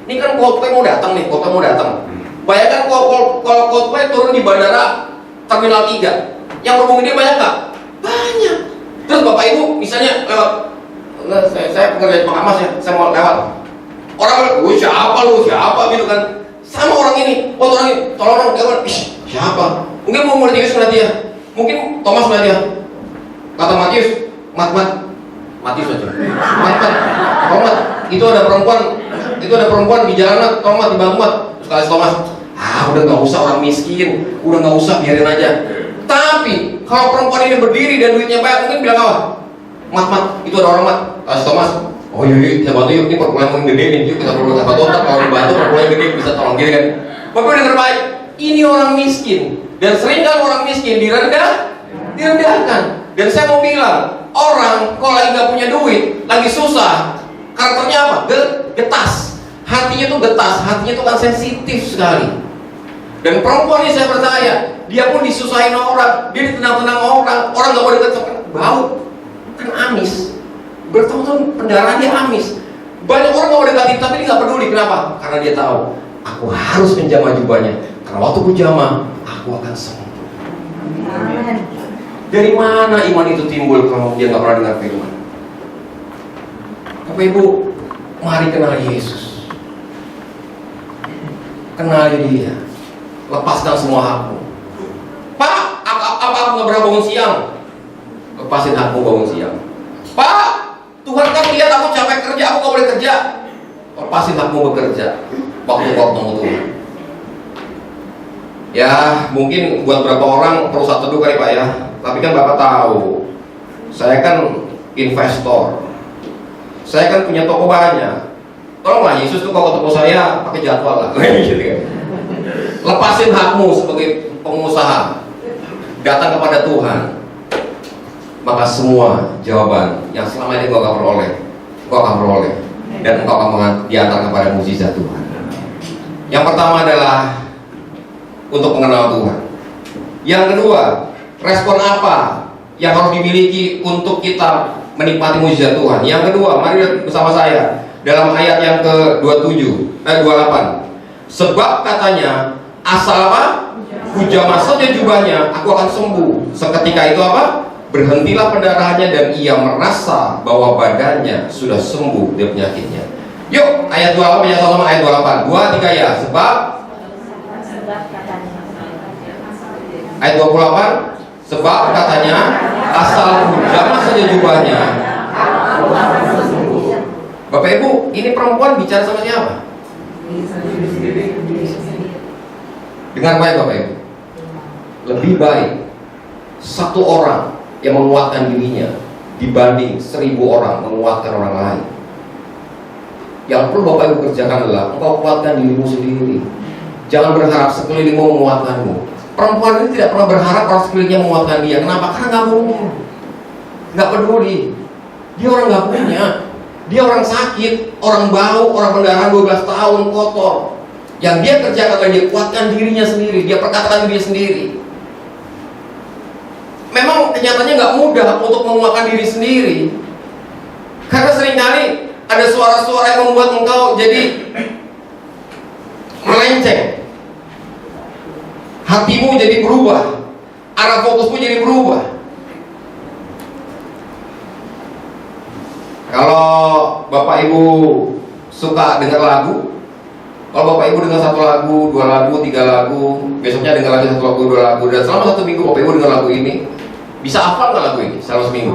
Ini kan Coldplay mau datang nih. Coldplay mau datang. Bayangkan kalau Coldplay turun di bandara Terminal 3, yang berhubung dia banyak nggak? Banyak. Terus Bapak Ibu misalnya lewat, saya pekerja Pak Amas ya, saya mau lewat. Orang bilang, siapa lu? Siapa gitu kan? Sama orang ini, orang ini, tolong orang, siapa? Mungkin mau melihat Yesus melihat dia, mungkin Thomas melihat dia. Kata Matius, Matius aja. Tomat, itu ada perempuan di jalanan, Tomat dibantu Mat. Terus kali Thomas, udah nggak usah orang miskin, udah nggak usah, biarin aja. Tapi kalau perempuan ini berdiri dan duitnya banyak, mungkin bilang apa? Mat, itu ada orang Mat. Kasih Thomas, oh iya, kita bantu yuk, ini perempuan yang gede nih, yuk kita perlu dapat otak, kalau dibantu perempuan yang gede bisa tolong gini kan. Bapak dengar baik, ini orang miskin, dan sering kan orang miskin direndahkan. Dan saya mau bilang, orang kalau lagi nggak punya duit, lagi susah, karakternya apa? Getas. Hatinya tuh getas, hatinya tuh kan sensitif sekali. Dan perempuan ini saya percaya, dia pun disusahin orang, dia ditenang-tenang orang gak mau dekat sama bau, kan amis. Bertahun-tahun pendarahan dia amis. Banyak orang gak mau dekati, tapi dia gak peduli. Kenapa? Karena dia tahu, aku harus menjamah jubahnya. Karena waktu ku jamah, aku akan sembuh. Dari mana iman itu timbul kalau dia gak pernah dengar firman? Bapak Ibu, mari kenal Yesus. Kenali dia, lepaskan semua hakmu. Pak, apa aku nggak pernah bangun siang? Lepasin hakmu bangun siang. Pak, Tuhan kan lihat aku capek kerja, aku nggak boleh kerja. Lepasin hakmu bekerja. Waktu ketemu Tuhan. Ya, mungkin buat beberapa orang perlu satu teduh kali Pak ya. Tapi kan Bapak tahu, saya kan investor. Saya kan punya toko banyak. Tolonglah Yesus tuh kalau ketemu saya pakai jadwal lah, gitu kan. Lepasin hakmu sebagai pengusaha, datang kepada Tuhan, maka semua jawaban yang selama ini engkau akan peroleh, dan engkau akan diantar kepada mukjizat Tuhan. Yang pertama adalah untuk mengenal Tuhan. Yang kedua, respon apa yang harus dimiliki untuk kita menikmati mukjizat Tuhan? Yang kedua, mari lihat bersama saya dalam ayat yang ke-27, 28. Sebab katanya, asal apa? Hujamah saja jubahnya, aku akan sembuh. Seketika itu apa? Berhentilah pendarahannya dan ia merasa bahwa badannya sudah sembuh dari penyakitnya. Yuk, ayat 28, ayat 28. 2, 3 ya. Sebab ayat 28. Sebab katanya, asal hujamah saja jubahnya. Bapak Ibu, ini perempuan bicara sama siapa? Dengar baik Bapak Ibu. Lebih baik satu orang yang menguatkan dirinya dibanding 1000 orang menguatkan orang lain. Yang perlu Bapak Ibu kerjakan adalah engkau kuatkan dirimu sendiri. Jangan berharap sekelilingmu menguatkanmu. Perempuan ini tidak pernah berharap orang sekelilingnya menguatkan dia. Kenapa? Karena nggak mungkin, nggak peduli. Dia orang nggak punya. Dia orang sakit, orang bau, orang pendarahan 12 tahun, kotor. Yang dia kerjakan adalah dia kuatkan dirinya sendiri. Dia perkatakan dirinya sendiri. Memang kenyataannya nggak mudah untuk menguatkan diri sendiri. Karena seringkali ada suara-suara yang membuat engkau jadi melenceng. Hatimu jadi berubah, arah fokusmu jadi berubah. Kalau Bapak Ibu suka dengar lagu, kalau Bapak Ibu dengar 1 lagu, 2 lagu, 3 lagu, besoknya dengar lagi 1 lagu, 2 lagu, dan selama 1 minggu Bapak Ibu dengar lagu ini, bisa hafal nggak lagu ini selama seminggu?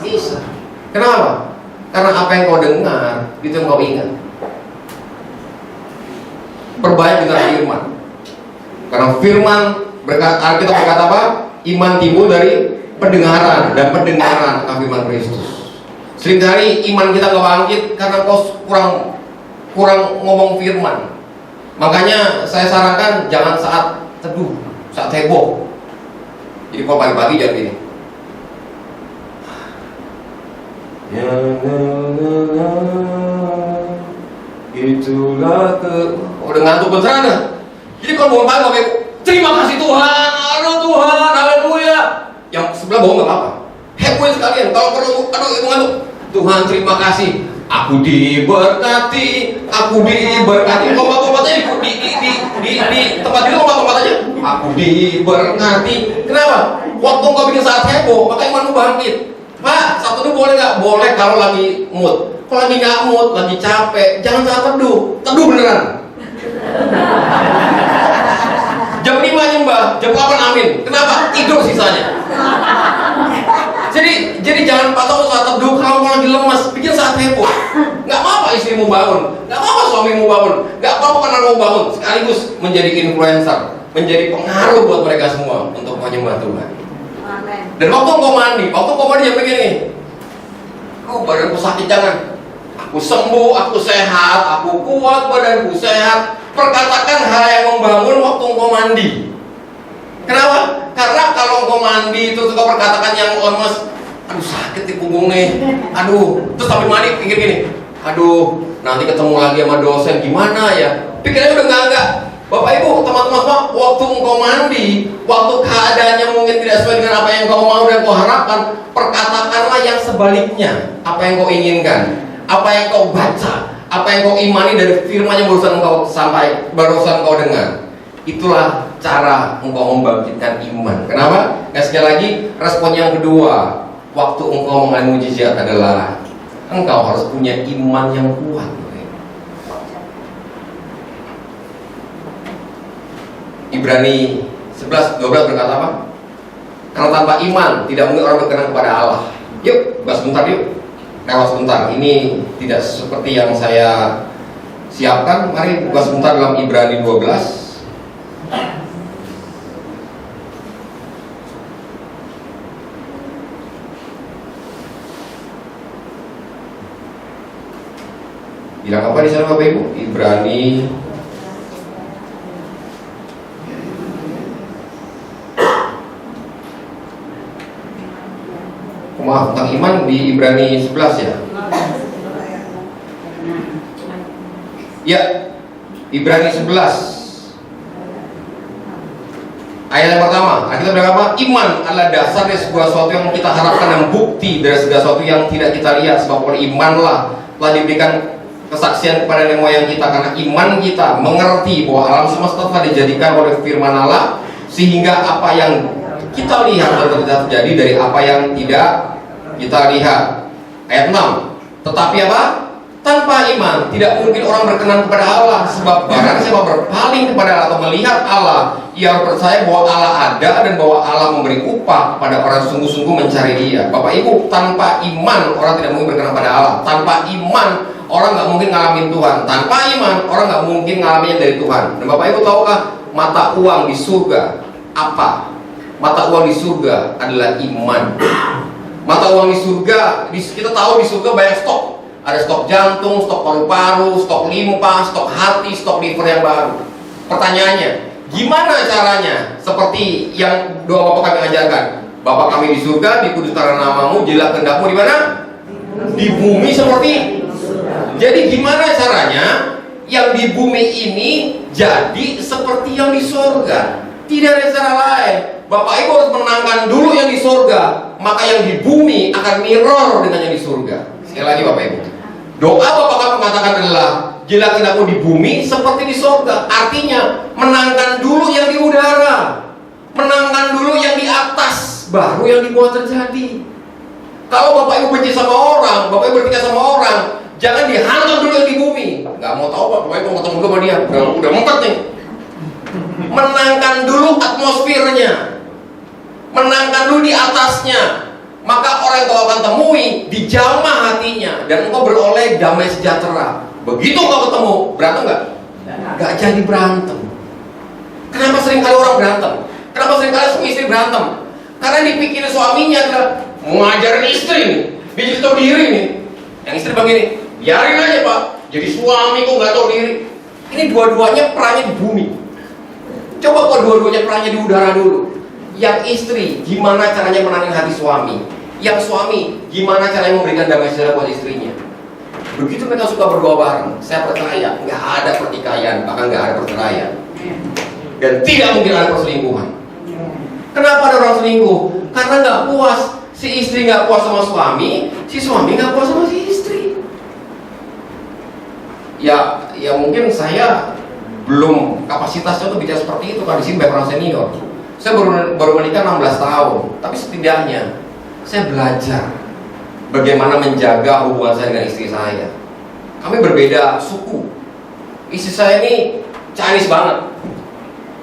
Bisa. Kenapa? Karena apa yang kau dengar, itu yang kau ingat. Perbanyak dengar firman. Karena firman kita berkata apa? Iman timbul dari pendengaran, dan pendengaran akan firman Kristus. Seringkali iman kita nggak bangkit karena kau kurang ngomong firman. Makanya saya sarankan jangan saat teduh, saat heboh. Jadi kalau pagi-pagi jangan gini. Itulah udah ngantuk beneran ya. Jadi kalau bangun pagi, terima kasih Tuhan, aduh Tuhan, haleluya. Yang sebelah bohong nggak apa-apa. Hebohin sekalian. Kalau perlu, aduh itu ngantuk. Tuhan terima kasih. Aku diberkati, aku diberkati. Lompat-lompatnya di tempat itu lompat-lompat aja. Aku diberkati. Kenapa? Waktu kau bikin saat heboh, maka imanmu bangkit. Pak, satu itu boleh nggak? Boleh kalau lagi mood. Kalau lagi nggak mood, lagi capek, jangan saat teduh. Teduh beneran. Jam 5 nyembah, jam 8 amin. Kenapa? Tidur sisanya. Jadi jangan patok saat teduh. Kalau lagi lemas, bikin saat heboh. Nggak apa-apa istrimu bangun, nggak apa-apa suamimu bangun, nggak apa-apa penanmu bangun. Sekaligus menjadi influencer, menjadi pengaruh buat mereka semua untuk menyembah Tuhan. Amen. Dan waktu kau mandi jangan begini. Oh badanku sakit, jangan. Aku sembuh, aku sehat, aku kuat, badanku sehat. Perkatakan hal yang membangun waktu engkau mandi. Kenapa? Karena kalau engkau mandi terus engkau perkatakan yang lemes, aduh sakit di punggungnya, aduh, terus sampai mandi pikir gini, aduh nanti ketemu lagi sama dosen gimana ya? Pikirannya udah enggak. Bapak Ibu, teman-teman semua, waktu engkau mandi, waktu keadaannya mungkin tidak sesuai dengan apa yang kau mau dan kau harapkan, perkatakanlah yang sebaliknya. Apa yang kau inginkan, apa yang kau baca, apa yang kau imani dari firman yang barusan kau dengar. Itulah cara engkau membangkitkan iman. Kenapa? Nah, sekali lagi, respon yang kedua waktu engkau mengalami mujizat adalah engkau harus punya iman yang kuat. Ibrani 11:12 berkata apa? Karena tanpa iman tidak mungkin orang berkenan kepada Allah. Yuk, bahas sebentar yuk. Lewat sebentar. Ini tidak seperti yang saya siapkan. Mari bahas sebentar dalam Ibrani 12. Bilang apa di sana Bapak Ibu? Ibrani maaf, tentang iman di Ibrani 11 ya. Ya, Ibrani 11 ayat yang pertama, kita bilang apa? Iman adalah dasar dari sebuah sesuatu yang kita harapkan dan bukti dari segala sesuatu yang tidak kita lihat. Sebab oleh imanlah telah diberikan kesaksian kepada nenek moyang kita, karena iman kita mengerti bahwa alam semesta telah dijadikan oleh firman Allah, sehingga apa yang kita lihat dan terjadi dari apa yang tidak kita lihat. Ayat 6. Tetapi apa? Tanpa iman tidak mungkin orang berkenan kepada Allah. Sebab barang siapa berpaling kepada Allah atau melihat Allah, ia harus percaya bahwa Allah ada dan bahwa Allah memberi upah kepada orang sungguh-sungguh mencari Dia. Bapak Ibu, tanpa iman orang tidak mungkin berkenan pada Allah. Tanpa iman orang nggak mungkin ngalamin Tuhan. Tanpa iman orang nggak mungkin ngalaminnya dari Tuhan. Dan Bapak Ibu tahukah mata uang di surga apa? Mata uang di surga adalah iman. Mata uang di surga, kita tahu di surga banyak stok. Ada stok jantung, stok paru-paru, stok limpa, stok hati, stok liver yang baru. Pertanyaannya, gimana caranya? Seperti yang doa Bapak kami ajarkan. Bapak kami di surga, dikuduskan namamu, jadilah kehendakmu di mana? Di bumi seperti. Jadi gimana caranya yang di bumi ini jadi seperti yang di surga? Tidak ada cara lain. Bapak Ibu harus menangkan dulu yang di surga, maka yang di bumi akan mirror dengan yang di surga. Sekali lagi Bapak Ibu, doa Bapak kami mengatakan adalah jadilah kehendakmu di bumi seperti di surga. Artinya menangkan dulu yang di udara, menangkan dulu yang di atas, baru yang di bawah terjadi. Kalau Bapak Ibu benci sama orang, Bapak Ibu bertikai sama orang, jangan dihantam dulu yang di bumi. Gak mau tahu Bapak Ibu mau ketemu sama dia, udah mempet nih. Menangkan dulu atmosfernya, menangkan dulu di atasnya, maka orang yang kau akan temui dijamah hatinya dan engkau beroleh damai sejahtera. Begitu kau ketemu, berantem nggak? Nggak jadi berantem. Kenapa sering kali orang berantem? Kenapa sering kali suami istri berantem? Karena dipikirin suaminya adalah mau ngajarin istri nih, dia jadi tahu diri nih. Yang istri begini, biarin aja Pak, jadi suami kok nggak tahu diri. Ini dua-duanya perannya di bumi. Coba kok dua-duanya perannya di udara dulu. Yang istri, gimana caranya menangin hati suami? Yang suami, gimana caranya memberikan damai sejahtera buat istrinya? Begitu mereka suka berdoa bareng, saya percaya nggak ada pertikaian, bahkan nggak ada perceraian, dan tidak mungkin ada perselingkuhan. Kenapa ada orang selingkuh? Karena nggak puas. Si istri nggak puas sama suami, si suami nggak puas sama si istri. Ya mungkin saya belum kapasitasnya untuk bicara seperti itu, karena di sini banyak orang senior. Saya baru menikah 16 tahun, tapi setidaknya saya belajar bagaimana menjaga hubungan saya dengan istri saya. Kami berbeda suku. Istri saya ini Chinese banget.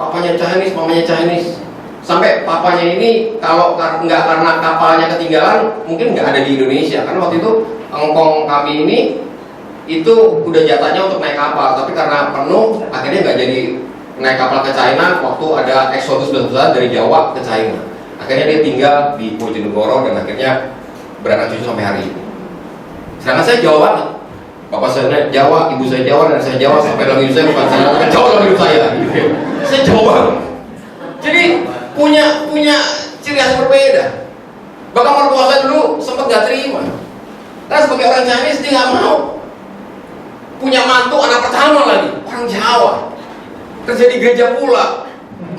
Papanya Chinese, mamanya Chinese. Sampai papanya ini kalau nggak karena kapalnya ketinggalan, mungkin nggak ada di Indonesia. Karena waktu itu engkong kami ini itu udah jatahnya untuk naik kapal, tapi karena penuh akhirnya nggak jadi naik kapal ke China. Waktu ada eksodus besar dari Jawa ke China, akhirnya dia tinggal di Bojonegoro dan akhirnya beranak cucu sampai hari ini. Sedangkan saya Jawa banget, bapak saya Jawa, ibu saya Jawa, dan saya Jawa sampai dalam hidup saya bukan saya Jawa dalam hidup saya. Saya Jawa banget. Jadi punya ciri khas berbeda. Bahkan mertua saya dulu sempat nggak terima, karena sebagai orang Chinese dia nggak mau punya mantu anak pertama lagi orang Jawa, kerja di gereja pula,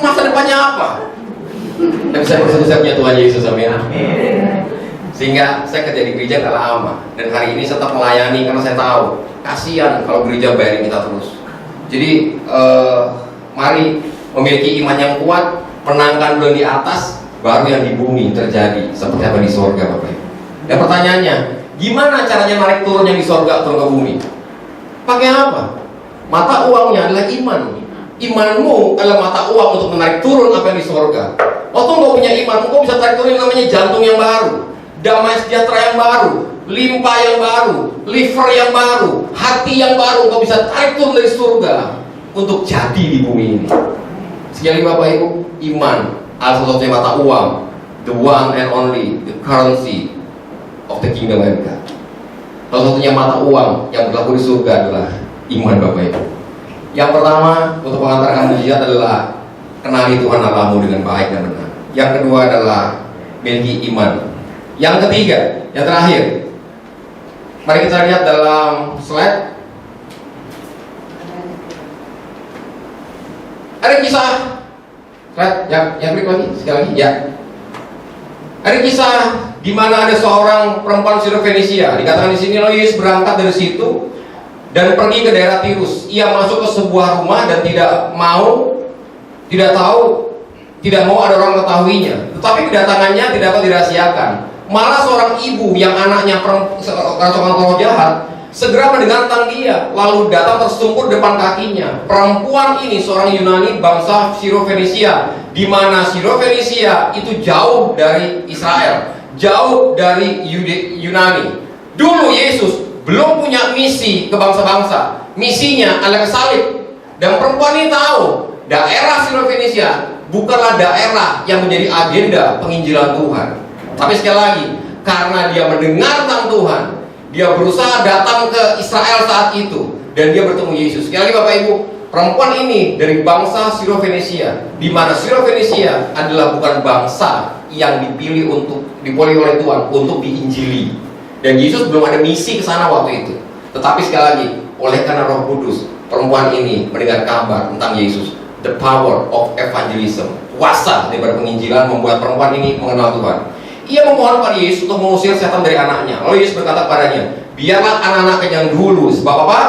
masa depannya apa? Dan saya bersyukur Tuhan Yesus, amin. Sehingga saya kerja di gereja gak lama, dan hari ini saya tetap melayani karena saya tahu kasihan kalau gereja bayarin kita terus. Jadi mari memiliki iman yang kuat, menangkan dulu di atas, baru yang di bumi terjadi seperti apa di sorga, Bapak Ibu. Dan pertanyaannya, gimana caranya narik turun yang di sorga turun ke bumi? Pakai apa? Mata uangnya adalah iman. Imanmu adalah mata uang untuk menarik turun apa yang di sorga. Waktu engkau punya iman, engkau bisa tarik turun yang namanya jantung yang baru, damai sejahtera yang baru, limpa yang baru, liver yang baru, hati yang baru. Engkau bisa tarik turun dari surga untuk jadi di bumi ini. Sekali Bapak Ibu, iman adalah satu-satunya mata uang, the one and only, the currency of the kingdom of God. Satu-satunya mata uang yang berlaku di surga adalah iman, Bapak Ibu. Yang pertama untuk mengantarkan mujizat adalah kenali Tuhan Allahmu dengan baik dan benar. Yang kedua adalah miliki iman. Yang ketiga, yang terakhir, mari kita lihat dalam slide. Ada kisah, slide yang klik lagi, sekali lagi, ya. Ada kisah di mana ada seorang perempuan Sirofenisia. Dikatakan di sini, lalu Yesus berangkat dari situ dan pergi ke daerah Tirus. Ia masuk ke sebuah rumah dan tidak mau ada orang mengetahuinya. Tetapi kedatangannya tidak dapat dirahasiakan. Malah seorang ibu yang anaknya kerasukan roh jahat segera mendengar tentang dia, lalu datang tersungkur depan kakinya. Perempuan ini seorang Yunani bangsa Sirofenisia, di mana Sirofenisia itu jauh dari Israel, jauh dari Yunani. Dulu Yesus belum punya misi ke bangsa-bangsa. Misinya adalah ke salib. Dan perempuan ini tahu daerah Sirofenisia bukanlah daerah yang menjadi agenda penginjilan Tuhan. Tapi sekali lagi, karena dia mendengar tentang Tuhan, dia berusaha datang ke Israel saat itu dan dia bertemu Yesus. Sekali lagi Bapak Ibu, perempuan ini dari bangsa Sirofenisia, di mana Sirofenisia adalah bukan bangsa yang dipilih oleh Tuhan untuk diinjili. Dan Yesus belum ada misi ke sana waktu itu. Tetapi sekali lagi, oleh karena Roh Kudus, perempuan ini mendengar kabar tentang Yesus. The power of evangelism, kuasa daripada penginjilan membuat perempuan ini mengenal Tuhan. Ia memohon pada Yesus untuk mengusir setan dari anaknya. Lalu Yesus berkata kepadanya, biarlah anak-anak kenyang dulu, sebab apa?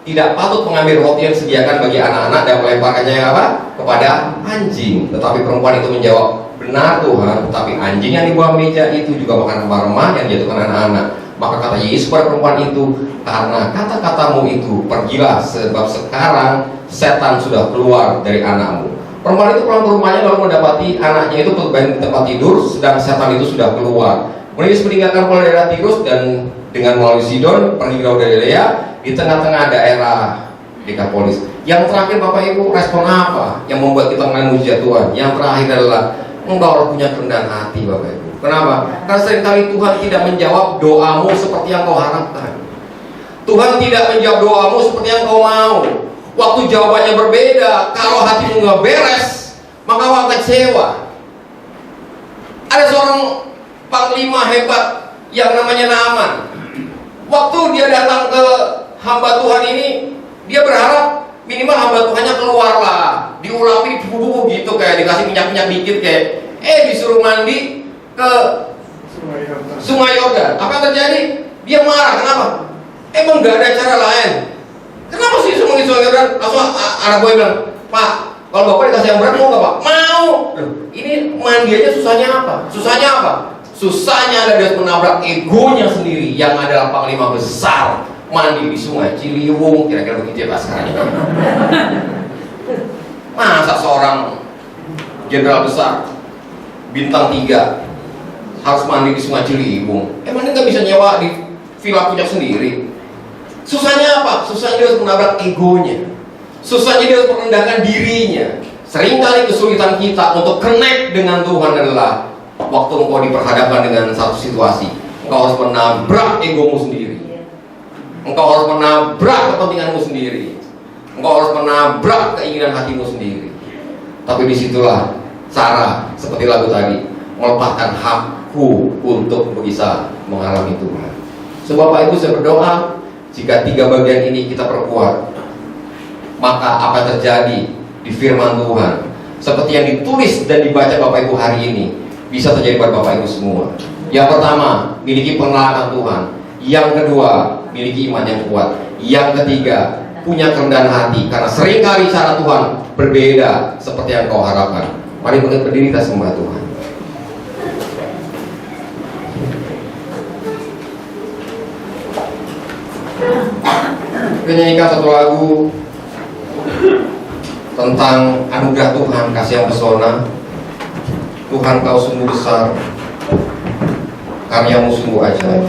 Tidak patut mengambil roti yang disediakan bagi anak-anak dan melemparkannya apa? Kepada anjing. Tetapi perempuan itu menjawab, benar Tuhan, tetapi anjing yang di bawah meja itu juga makan remah-remah yang dijatuhkan anak-anak. Maka kata Yesus pada perempuan itu, karena kata-katamu itu, pergilah, sebab sekarang setan sudah keluar dari anakmu. Perempuan itu pulang ke rumahnya lalu mendapati anaknya itu berbaring di tempat tidur, sedang setan itu sudah keluar. Kemudian Yesus meninggalkan pola daerah Tirus dan dengan melalui Sidon pergi ke Galilea di tengah-tengah daerah Dekapolis. Yang terakhir Bapak Ibu, respon apa yang membuat kita mengalami mujizat Tuhan? Yang terakhir adalah engkau harus punya kerendahan hati Bapak Ibu. Kenapa? Karena seringkali Tuhan tidak menjawab doamu seperti yang kau harapkan. Tuhan tidak menjawab doamu seperti yang kau mau. Waktu jawabannya berbeda, kalau hatimu nggak beres, maka kau akan kecewa. Ada seorang panglima hebat yang namanya Naaman. Waktu dia datang ke hamba Tuhan ini, dia berharap minimal hamba Tuhannya keluarlah, diulapi, dibubuh gitu, kayak dikasih minyak-minyak dikit kayak, disuruh mandi ke Sungai Yordan. Apa yang terjadi? Dia marah. Kenapa? Emang nggak ada cara lain? Kenapa sih Sungai Yordan? Langsung anak gue bilang, Pak, kalau Bapak dikasih yang berat mau nggak Pak? Mau. Loh, ini mandi aja susahnya apa? Susahnya apa? Susahnya ada dia menabrak egonya sendiri yang adalah panglima besar, mandi di Sungai Ciliwung, kira-kira begitu ya Pak sekarang. Masa seorang jenderal besar bintang 3 harus mandi di Sungai Ciliwung? Emangnya nggak bisa nyewa di villa puncak sendiri? Susahnya apa? Susahnya dia harus menabrak egonya. Susahnya dia harus merendahkan dirinya. Seringkali kesulitan kita untuk connect dengan Tuhan adalah waktu engkau diperhadapkan dengan satu situasi, engkau harus menabrak egomu sendiri. Engkau harus menabrak kepentinganmu sendiri. Engkau harus menabrak keinginan hatimu sendiri. Tapi disitulah cara, seperti lagu tadi, melepaskan hakku untuk bisa mengalami Tuhan. So Bapak Ibu, saya berdoa, jika 3 bagian ini kita perkuat, maka apa terjadi di firman Tuhan seperti yang ditulis dan dibaca Bapak Ibu hari ini bisa terjadi pada Bapak Ibu semua. Yang pertama, miliki pengenalan Tuhan. Yang kedua, miliki iman yang kuat. Yang ketiga, punya kerendahan hati, karena seringkali cara Tuhan berbeda seperti yang kau harapkan. Mari kita berdiri, kita sembah Tuhan. Kita nyanyikan satu lagu tentang anugerah Tuhan, kasih yang pesona. Tuhan kau sungguh besar, karyamu sungguh ajaib.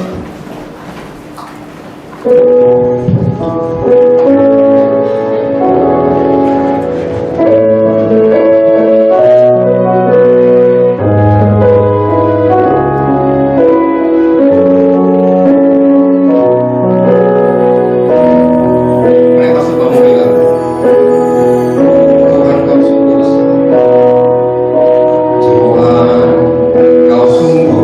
Tuhan, kau sungguh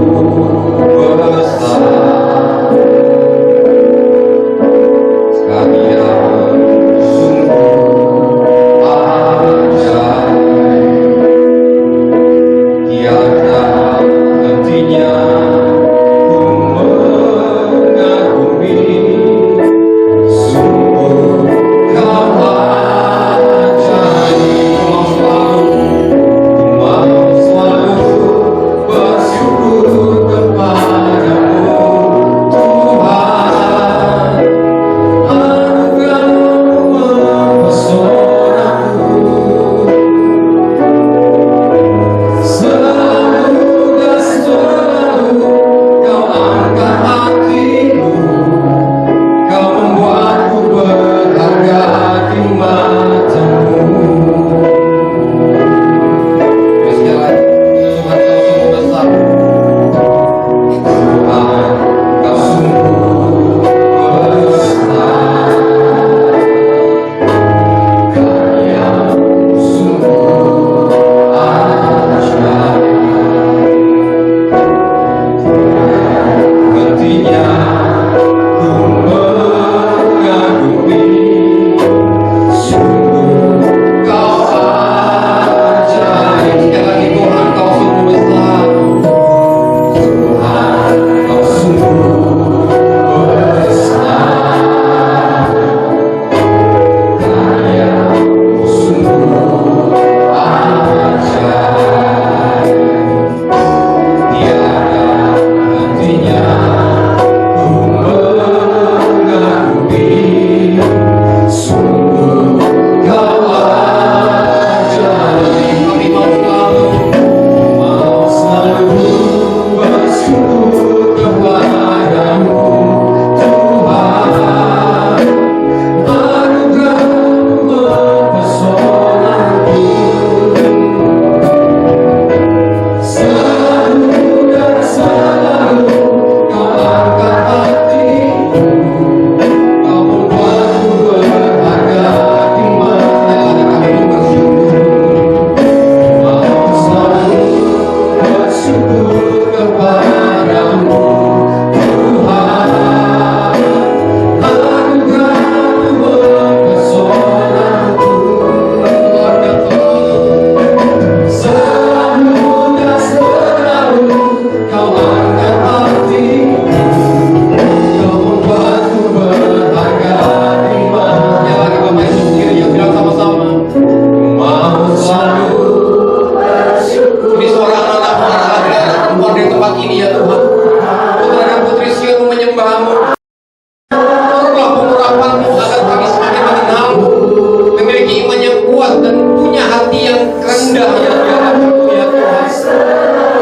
dan punya hati yang rendah yang di hadapan-Mu ya Tuhan.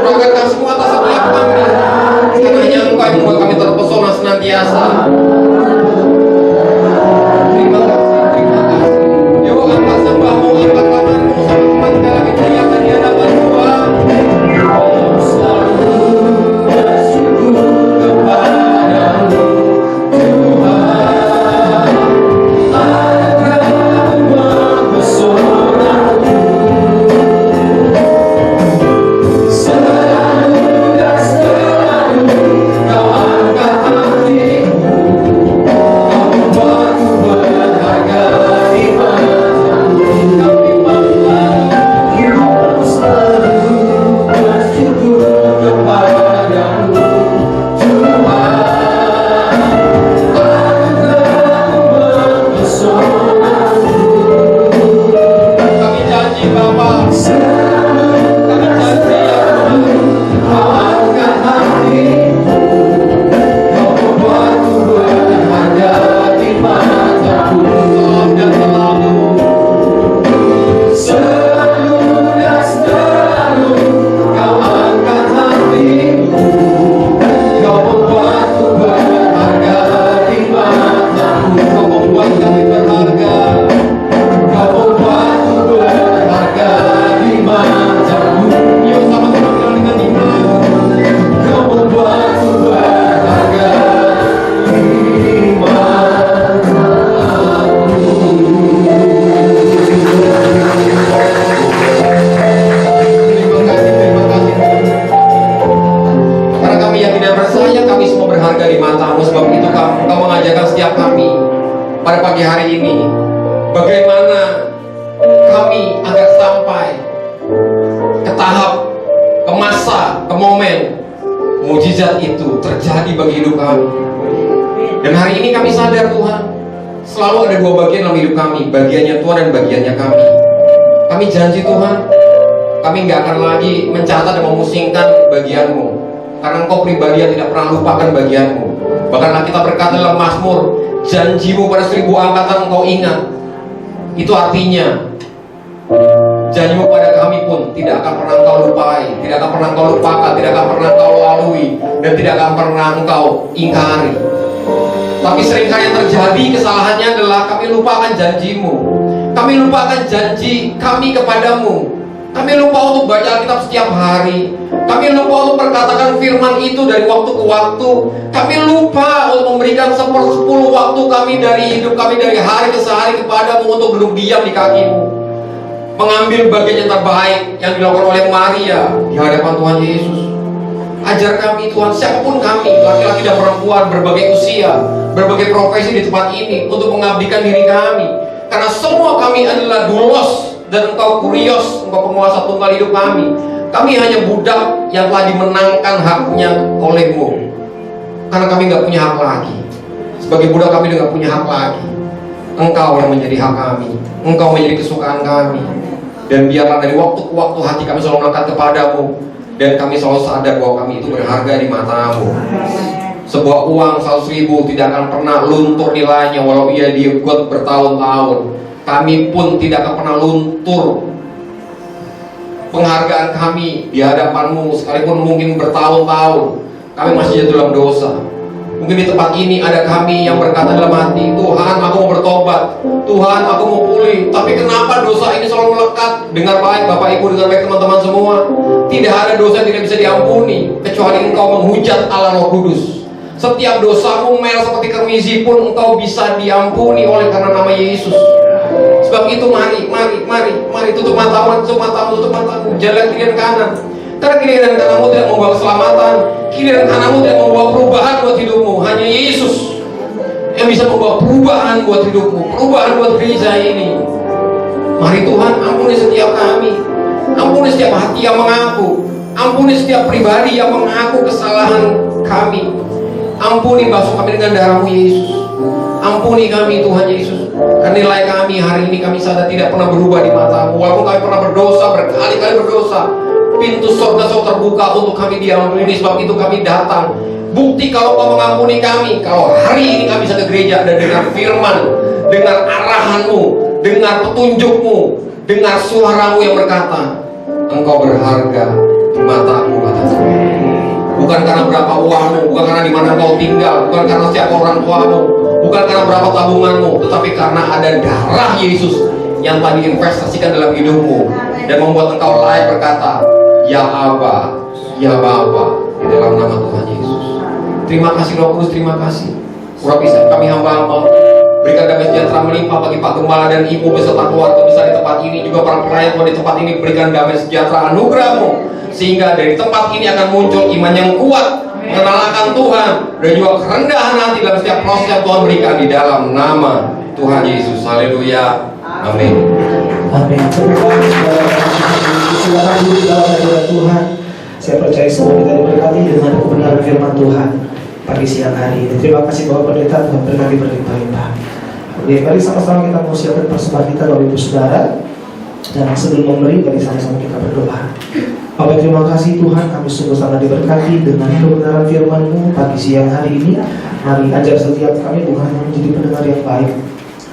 Curahkan kasih-Mu atas setiap kami, karena hanya Engkau yang membuat kami terpesona senantiasa. Terima kasih. Yuk angkat sembah-Mu, angkat tangan-Mu, sampai umat kita lagi teriakan di hadapan Tuhan. Selalu bersyukur kepada-Mu Tuhan, anugerah-Mu mempesona-Mu, selalu dan selalu Kau angkat hatiku, Kau membuatku berharga di mata-Mu. Kami mau selalu bersyukur kepada-Mu Tuhan, anugerah-Mu mempesona-Mu. Kami janji Bapa, kami janji ya Tuhan, Kau angkat hatiku, Kau membuatku berharga di mata-Mu. Selalu dan selalu Kau angkat hatiku, Kau membuatku berharga di mata-Mu. Kau membuat kami berharga, Kau membuatku berharga di mata-Mu. Yuk sama-sama bilang dengan iman, Kau membuatku berharga di mata-Mu. Terima kasih. Karena kami yakin dan percaya kami semua berharga di mata-Mu. Sebab itu Kau mengajarkan setiap kami pada pagi hari ini bagaimana kami agar sampai ke tahap, ke masa, ke momen mujizat itu terjadi bagi hidup kami. Dan hari ini kami sadar Tuhan, selalu ada dua bagian dalam hidup kami, bagiannya Tuhan dan bagiannya kami. Kami janji Tuhan, kami nggak akan lagi mencatat dan memusingkan bagian-Mu, karena Engkau pribadi yang tidak pernah lupakan bagian-Mu. Bahkan kita berkata dalam Mazmur, janji-Mu pada 1000 angkatan Engkau ingat. Itu artinya janji-Mu pada kami pun tidak akan pernah Engkau lupai, tidak akan pernah Engkau lupakan, tidak akan pernah Engkau lalui, dan tidak akan pernah Engkau ingkari. Tapi seringkali yang terjadi kesalahannya adalah kami lupakan janji-Mu, kami lupakan janji kami kepadamu. Kami lupa untuk baca Alkitab setiap hari. Kami lupa untuk perkatakan firman itu dari waktu ke waktu. Kami lupa untuk memberikan 10 waktu kami dari hidup kami, dari hari ke hari kepadamu, untuk duduk diam di kaki-Mu, mengambil bagian yang terbaik yang dilakukan oleh Maria di hadapan Tuhan Yesus. Ajar kami Tuhan, siapapun kami, laki-laki dan perempuan, berbagai usia, berbagai profesi di tempat ini, untuk mengabdikan diri kami. Karena semua kami adalah dulos, dan Engkau kurios, Engkau penguasa tunggal hidup kami. Kami hanya budak yang telah dimenangkan haknya oleh-Mu. Karena kami nggak punya hak lagi. Sebagai budak kami nggak punya hak lagi. Engkau yang menjadi hak kami, Engkau menjadi kesukaan kami. Dan biarlah dari waktu ke waktu hati kami selalu mengangkat kepadamu, dan kami selalu sadar bahwa kami itu berharga di mata-Mu. Sebuah uang 100.000 tidak akan pernah luntur nilainya walau ia dibuat bertahun-tahun. Kami pun tidak akan pernah luntur penghargaan kami di hadapan-Mu, sekalipun mungkin bertahun-tahun kami masih jatuh dalam dosa. Mungkin di tempat ini ada kami yang berkata dalam hati, Tuhan aku mau bertobat, Tuhan aku mau pulih, tapi kenapa dosa ini selalu melekat? Dengar baik Bapak Ibu, dengar baik teman-teman semua, tidak ada dosa yang tidak bisa diampuni kecuali Engkau menghujat Allah Roh Kudus. Setiap dosamu merah seperti kermizi pun Engkau bisa diampuni oleh karena nama Yesus. Sebab itu mari tutup matamu, jalan kiri dan kanan. Karena kiri dan kananmu tidak membawa keselamatan, kiri dan kananmu tidak membawa perubahan buat hidupmu. Hanya Yesus yang bisa membawa perubahan buat hidupmu, perubahan buat gereja ini. Mari Tuhan, ampuni setiap kami, ampuni setiap hati yang mengaku, ampuni setiap pribadi yang mengaku kesalahan kami. Ampuni basuh kami dengan darah-Mu Yesus. Ampuni kami Tuhan Yesus. Karena nilai kami hari ini kami sadar tidak pernah berubah di mata-Mu. Walaupun kami pernah berdosa, berkali-kali berdosa, pintu surga selalu terbuka untuk kami diampuni. Sebab itu kami datang. Bukti kalau Kau mengampuni kami, kalau hari ini kami bisa ke gereja dan dengar firman, dengar arahan-Mu, dengar petunjuk-Mu, dengar suaramu yang berkata, engkau berharga di mataku atasku. Bukan karena berapa uangmu, bukan karena di mana kau tinggal, bukan karena siapa orang tuamu, bukan karena berapa tabunganmu, tetapi karena ada darah Yesus yang telah diinvestasikan dalam hidupmu dan membuat engkau layak berkata, ya Aba, ya Bapa, di dalam nama Tuhan Yesus. Terima kasih Roh Kudus, terima kasih. Urapi kami hamba-hamba, berikan damai sejahtera melimpah bagi Pak Gembala dan Ibu beserta keluarga besar di tempat ini, juga para pelayan Tuhan di tempat ini. Berikan damai sejahtera anugerah-Mu, sehingga dari tempat ini akan muncul iman yang kuat, mengenal akan Tuhan, dan juga kerendahan hati dalam setiap proses yang Tuhan berikan di dalam nama Tuhan Yesus. Haleluya, amin. Amin. Silakan duduk dalam hadirat Tuhan. Saya percaya semua kita diberkati dengan kebenaran firman Tuhan pagi siang hari ini. Terima kasih Bapak Pendeta, Tuhan berkati berlimpah-limpah. Oke, mari sama-sama kita mau siapkan persembahan kita Bapak Ibu Saudara. Dan sebelum memberi, mari sama-sama kita berdoa. Bapak, terima kasih Tuhan, kami sungguh sangat diberkati dengan kebenaran firman-Mu pagi siang hari ini. Mari ajar setiap kami bukan menjadi pendengar yang baik,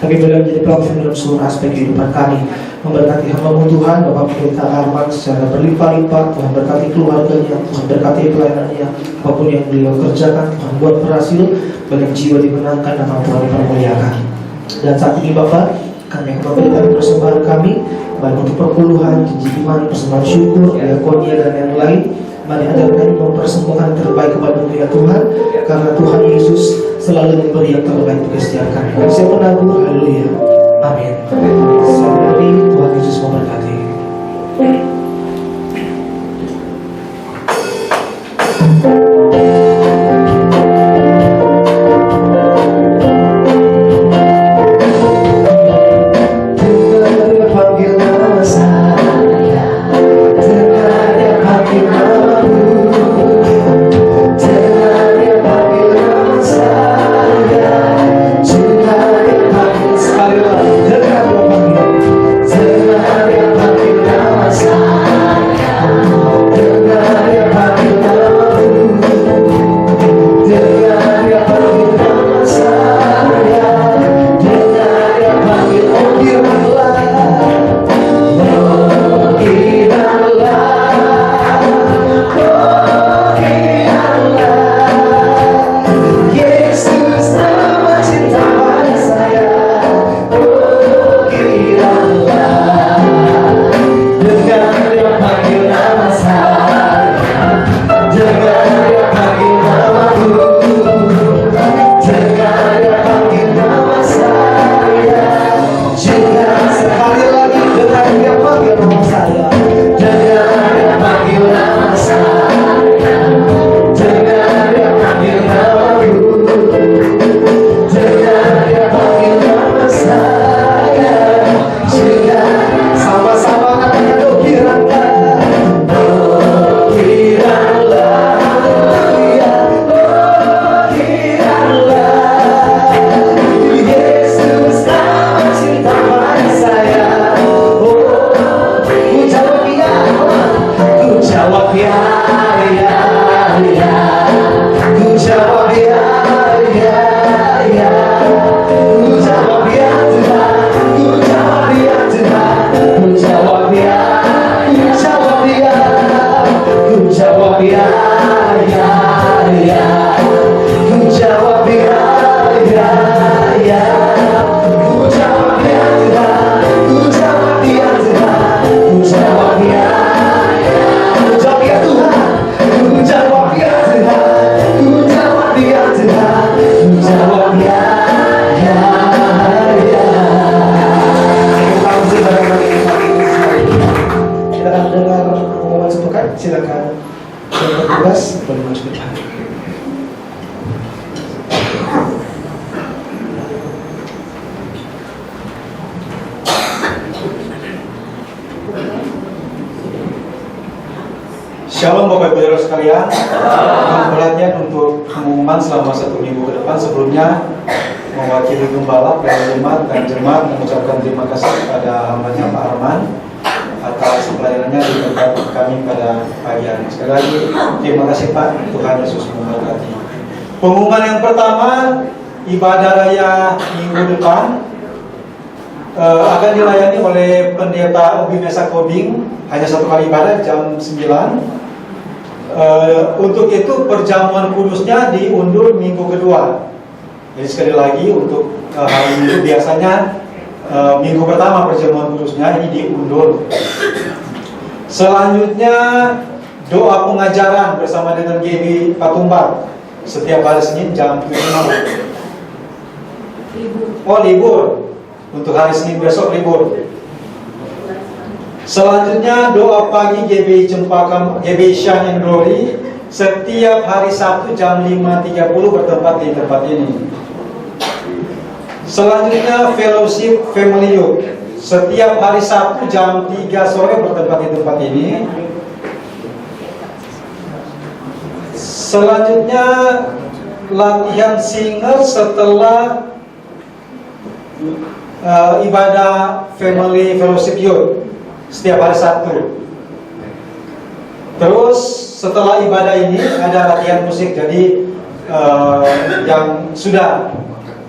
tapi boleh menjadi pelaku dalam seluruh aspek kehidupan kami. Memberkati hamba-Mu Tuhan, Bapak Pendeta Arman secara berlimpah-limpah. Tuhan berkati keluarganya, Tuhan berkati pelayanannya, apapun yang beliau kerjakan, Tuhan buat berhasil, banyak jiwa dimenangkan dan Tuhan dipermuliakan. Dan saat ini Bapak, kami akan memberikan persembahan kami, baik untuk perpuluhan, jinjiman, persembahan syukur, diakonia dan yang lain. Mari ajarkan mempersembahkan terbaik kepada ya Tuhan, karena Tuhan Yesus selalu memberi yang terbaik bagi setiap kami. Saya menanggung, haleluya, amin. Selamat Tuhan Yesus memberkati. Silakan yang bertugas boleh maju depan. Shalom Bapak Ibu Saudara sekalian. Perhatian untuk pengumuman selama 1 minggu ke depan. Sebelumnya mewakili Gembala, Pelayan Jemaat dan Jemaat mengucapkan terima kasih kepada hambanya Pak Arman atas pelayanannya di tempat kami pada pagi hari. Sekali lagi terima kasih Pak, Tuhan Yesus memberkati. Pengumuman yang pertama, ibadah raya minggu depan akan dilayani oleh pendeta Ubi Mesa Koding, hanya 1 kali ibadah jam 9. Untuk itu perjamuan kudusnya diundur minggu kedua. Jadi sekali lagi untuk hari Minggu biasanya minggu pertama perjamuan kudusnya ini diundur. Selanjutnya doa pengajaran bersama dengan GB Patumbar setiap hari Senin jam 7 malam. Oh, libur. Untuk hari Senin besok libur. Selanjutnya doa pagi GB Cempaka, GB Shine and Glory setiap hari Sabtu jam 5.30 bertempat di tempat ini. Selanjutnya Fellowship Family Youth setiap hari Sabtu jam 3 sore bertempat di tempat ini. Selanjutnya latihan singer setelah ibadah Family Fellowship Youth setiap hari Sabtu. Terus setelah ibadah ini ada latihan musik. Jadi yang sudah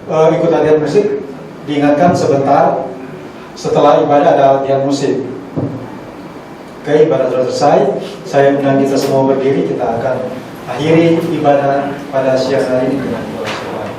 ikut latihan musik diingatkan sebentar. Setelah ibadah ada latihan musik. Oke, ibadah sudah selesai. Saya undang kita semua berdiri. Kita akan akhiri ibadah pada siang hari ini dengan doa sholawat.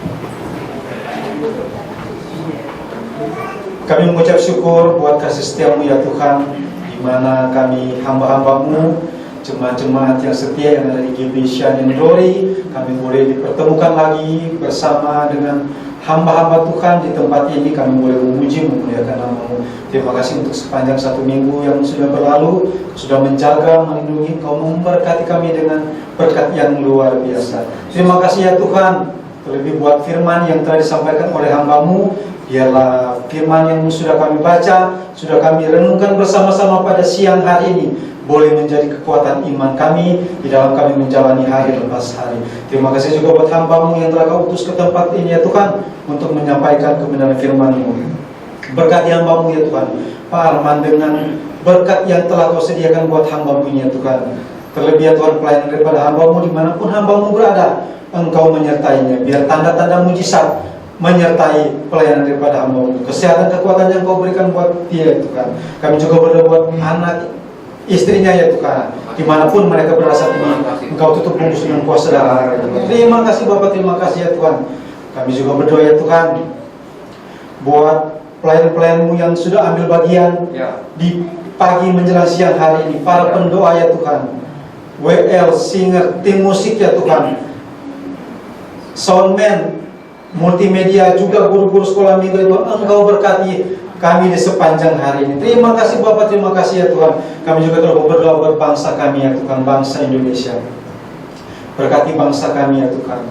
Kami mengucap syukur buat kasih setiamu ya Tuhan, di mana kami hamba-hambamu, jemaat-jemaat yang setia yang ada di GB Shine and Glory, kami boleh dipertemukan lagi bersama dengan hamba-hamba Tuhan di tempat ini. Kami boleh memuji, memuliakan nama-Mu. Terima kasih untuk sepanjang 1 minggu yang sudah berlalu, sudah menjaga, melindungi, Kau memberkati kami dengan berkat yang luar biasa. Terima kasih ya Tuhan, terlebih buat firman yang telah disampaikan oleh hamba-Mu. Biarlah firman yang sudah kami baca, sudah kami renungkan bersama-sama pada siang hari ini, boleh menjadi kekuatan iman kami di dalam kami menjalani hari lepas hari. Terima kasih juga buat hamba-Mu yang telah Kau utus ke tempat ini ya Tuhan, untuk menyampaikan kebenaran firman-Mu. Berkati hamba-Mu ya Tuhan, Pak Arman, dengan berkat yang telah Kau sediakan buat hamba-Mu ini ya Tuhan. Terlebih ya Tuhan, pelayanan daripada hamba-Mu dimanapun hamba-Mu berada, Engkau menyertainya. Biar tanda-tanda mujizat menyertai pelayanan daripada hamba-Mu. Kesehatan, kekuatan yang Kau berikan buat dia ya Tuhan. Kami juga berdoa buat anak istrinya ya Tuhan, dimanapun mereka berasal ini, Engkau tutup bungkus dengan kuasa darah. Terima kasih Bapak, terima kasih ya Tuhan. Kami juga berdoa ya Tuhan buat pelayan-pelayan-Mu yang sudah ambil bagian di pagi menjelang siang hari ini, para pendoa ya Tuhan, WL, singer, tim musik ya Tuhan, soundman, multimedia, juga guru-guru sekolah minggu itu, Engkau berkati kami di sepanjang hari ini. Terima kasih Bapak, terima kasih ya Tuhan. Kami juga terus berdoa buat bangsa kami ya Tuhan, bangsa Indonesia. Berkati bangsa kami ya Tuhan.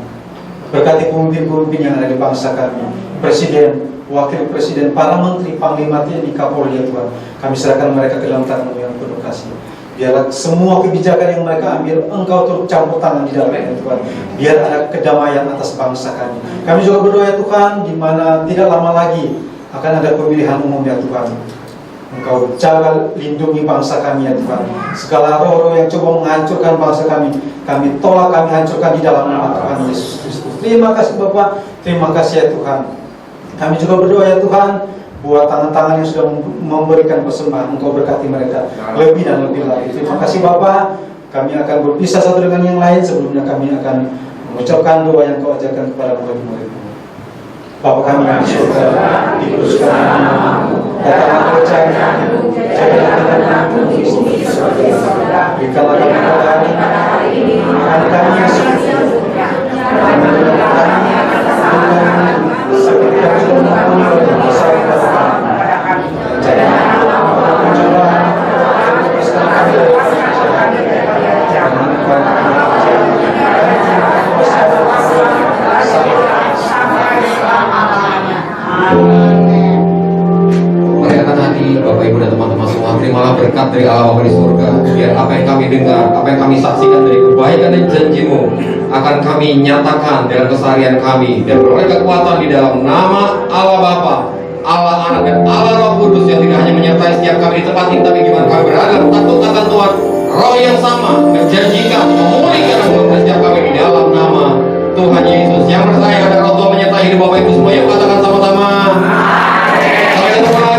Berkati pemimpin-pemimpin yang ada di bangsa kami, Presiden, Wakil Presiden, para Menteri, Panglima TNI, Kapolri ya Tuhan. Kami serahkan mereka ke dalam tangan-Mu yang penuh kasih. Biarlah semua kebijakan yang mereka ambil, Engkau turut campur tangan di dalamnya ya Tuhan. Biar ada kedamaian atas bangsa kami. Kami juga berdoa ya Tuhan, di mana tidak lama lagi akan ada pemilihan umum ya Tuhan. Engkau jaga, lindungi bangsa kami ya Tuhan. Segala roh-roh yang coba menghancurkan bangsa kami tolak, kami hancurkan di dalam nama Tuhan Yesus Kristus. Terima kasih Bapak, terima kasih ya Tuhan. Kami juga berdoa ya Tuhan, buat tangan-tangan yang sudah memberikan persembahan, Engkau berkati mereka lebih dan lebih lagi. Terima kasih Bapak. Kami akan berpisah satu dengan yang lain. Sebelumnya kami akan mengucapkan doa yang Kau ajarkan kepada murid-murid-Mu. Bapa kami yang di surga, dikuduskan nama-Mu, datanglah kerajaanmu, jadilah kehendakmu di bumi seperti di surga. Berikanlah kami pada hari ini makanan kami yang secukupnya, dan ampunilah kami atas kesalahan kami, seperti kami sudah mengampuni orang dosa kepada kami. Janganlah kami mencobaan, tetapi bebaskanlah kami dari yang jahat. Merayakan hati Bapak Ibu dan teman-teman semua, terimalah berkat dari Allah Bapa di surga. Biar apa yang kami dengar, apa yang kami saksikan dari kebaikan dan janji-Mu akan kami nyatakan dalam keseharian kami, dan beroleh kekuatan di dalam nama Allah Bapa, Allah Anak, dan Allah Roh Kudus, yang tidak hanya menyertai setiap kami di tempat ini, tapi di mana kami berada, satu akan Tuhan, Roh yang sama menjanjikan memulihkan setiap kami di dalam nama Tuhan Yesus. Yang percaya ada Roh Tuhan menyertai hidup Bapak Ibu semua, yuk katakan sama-sama. Sampai Haleluya.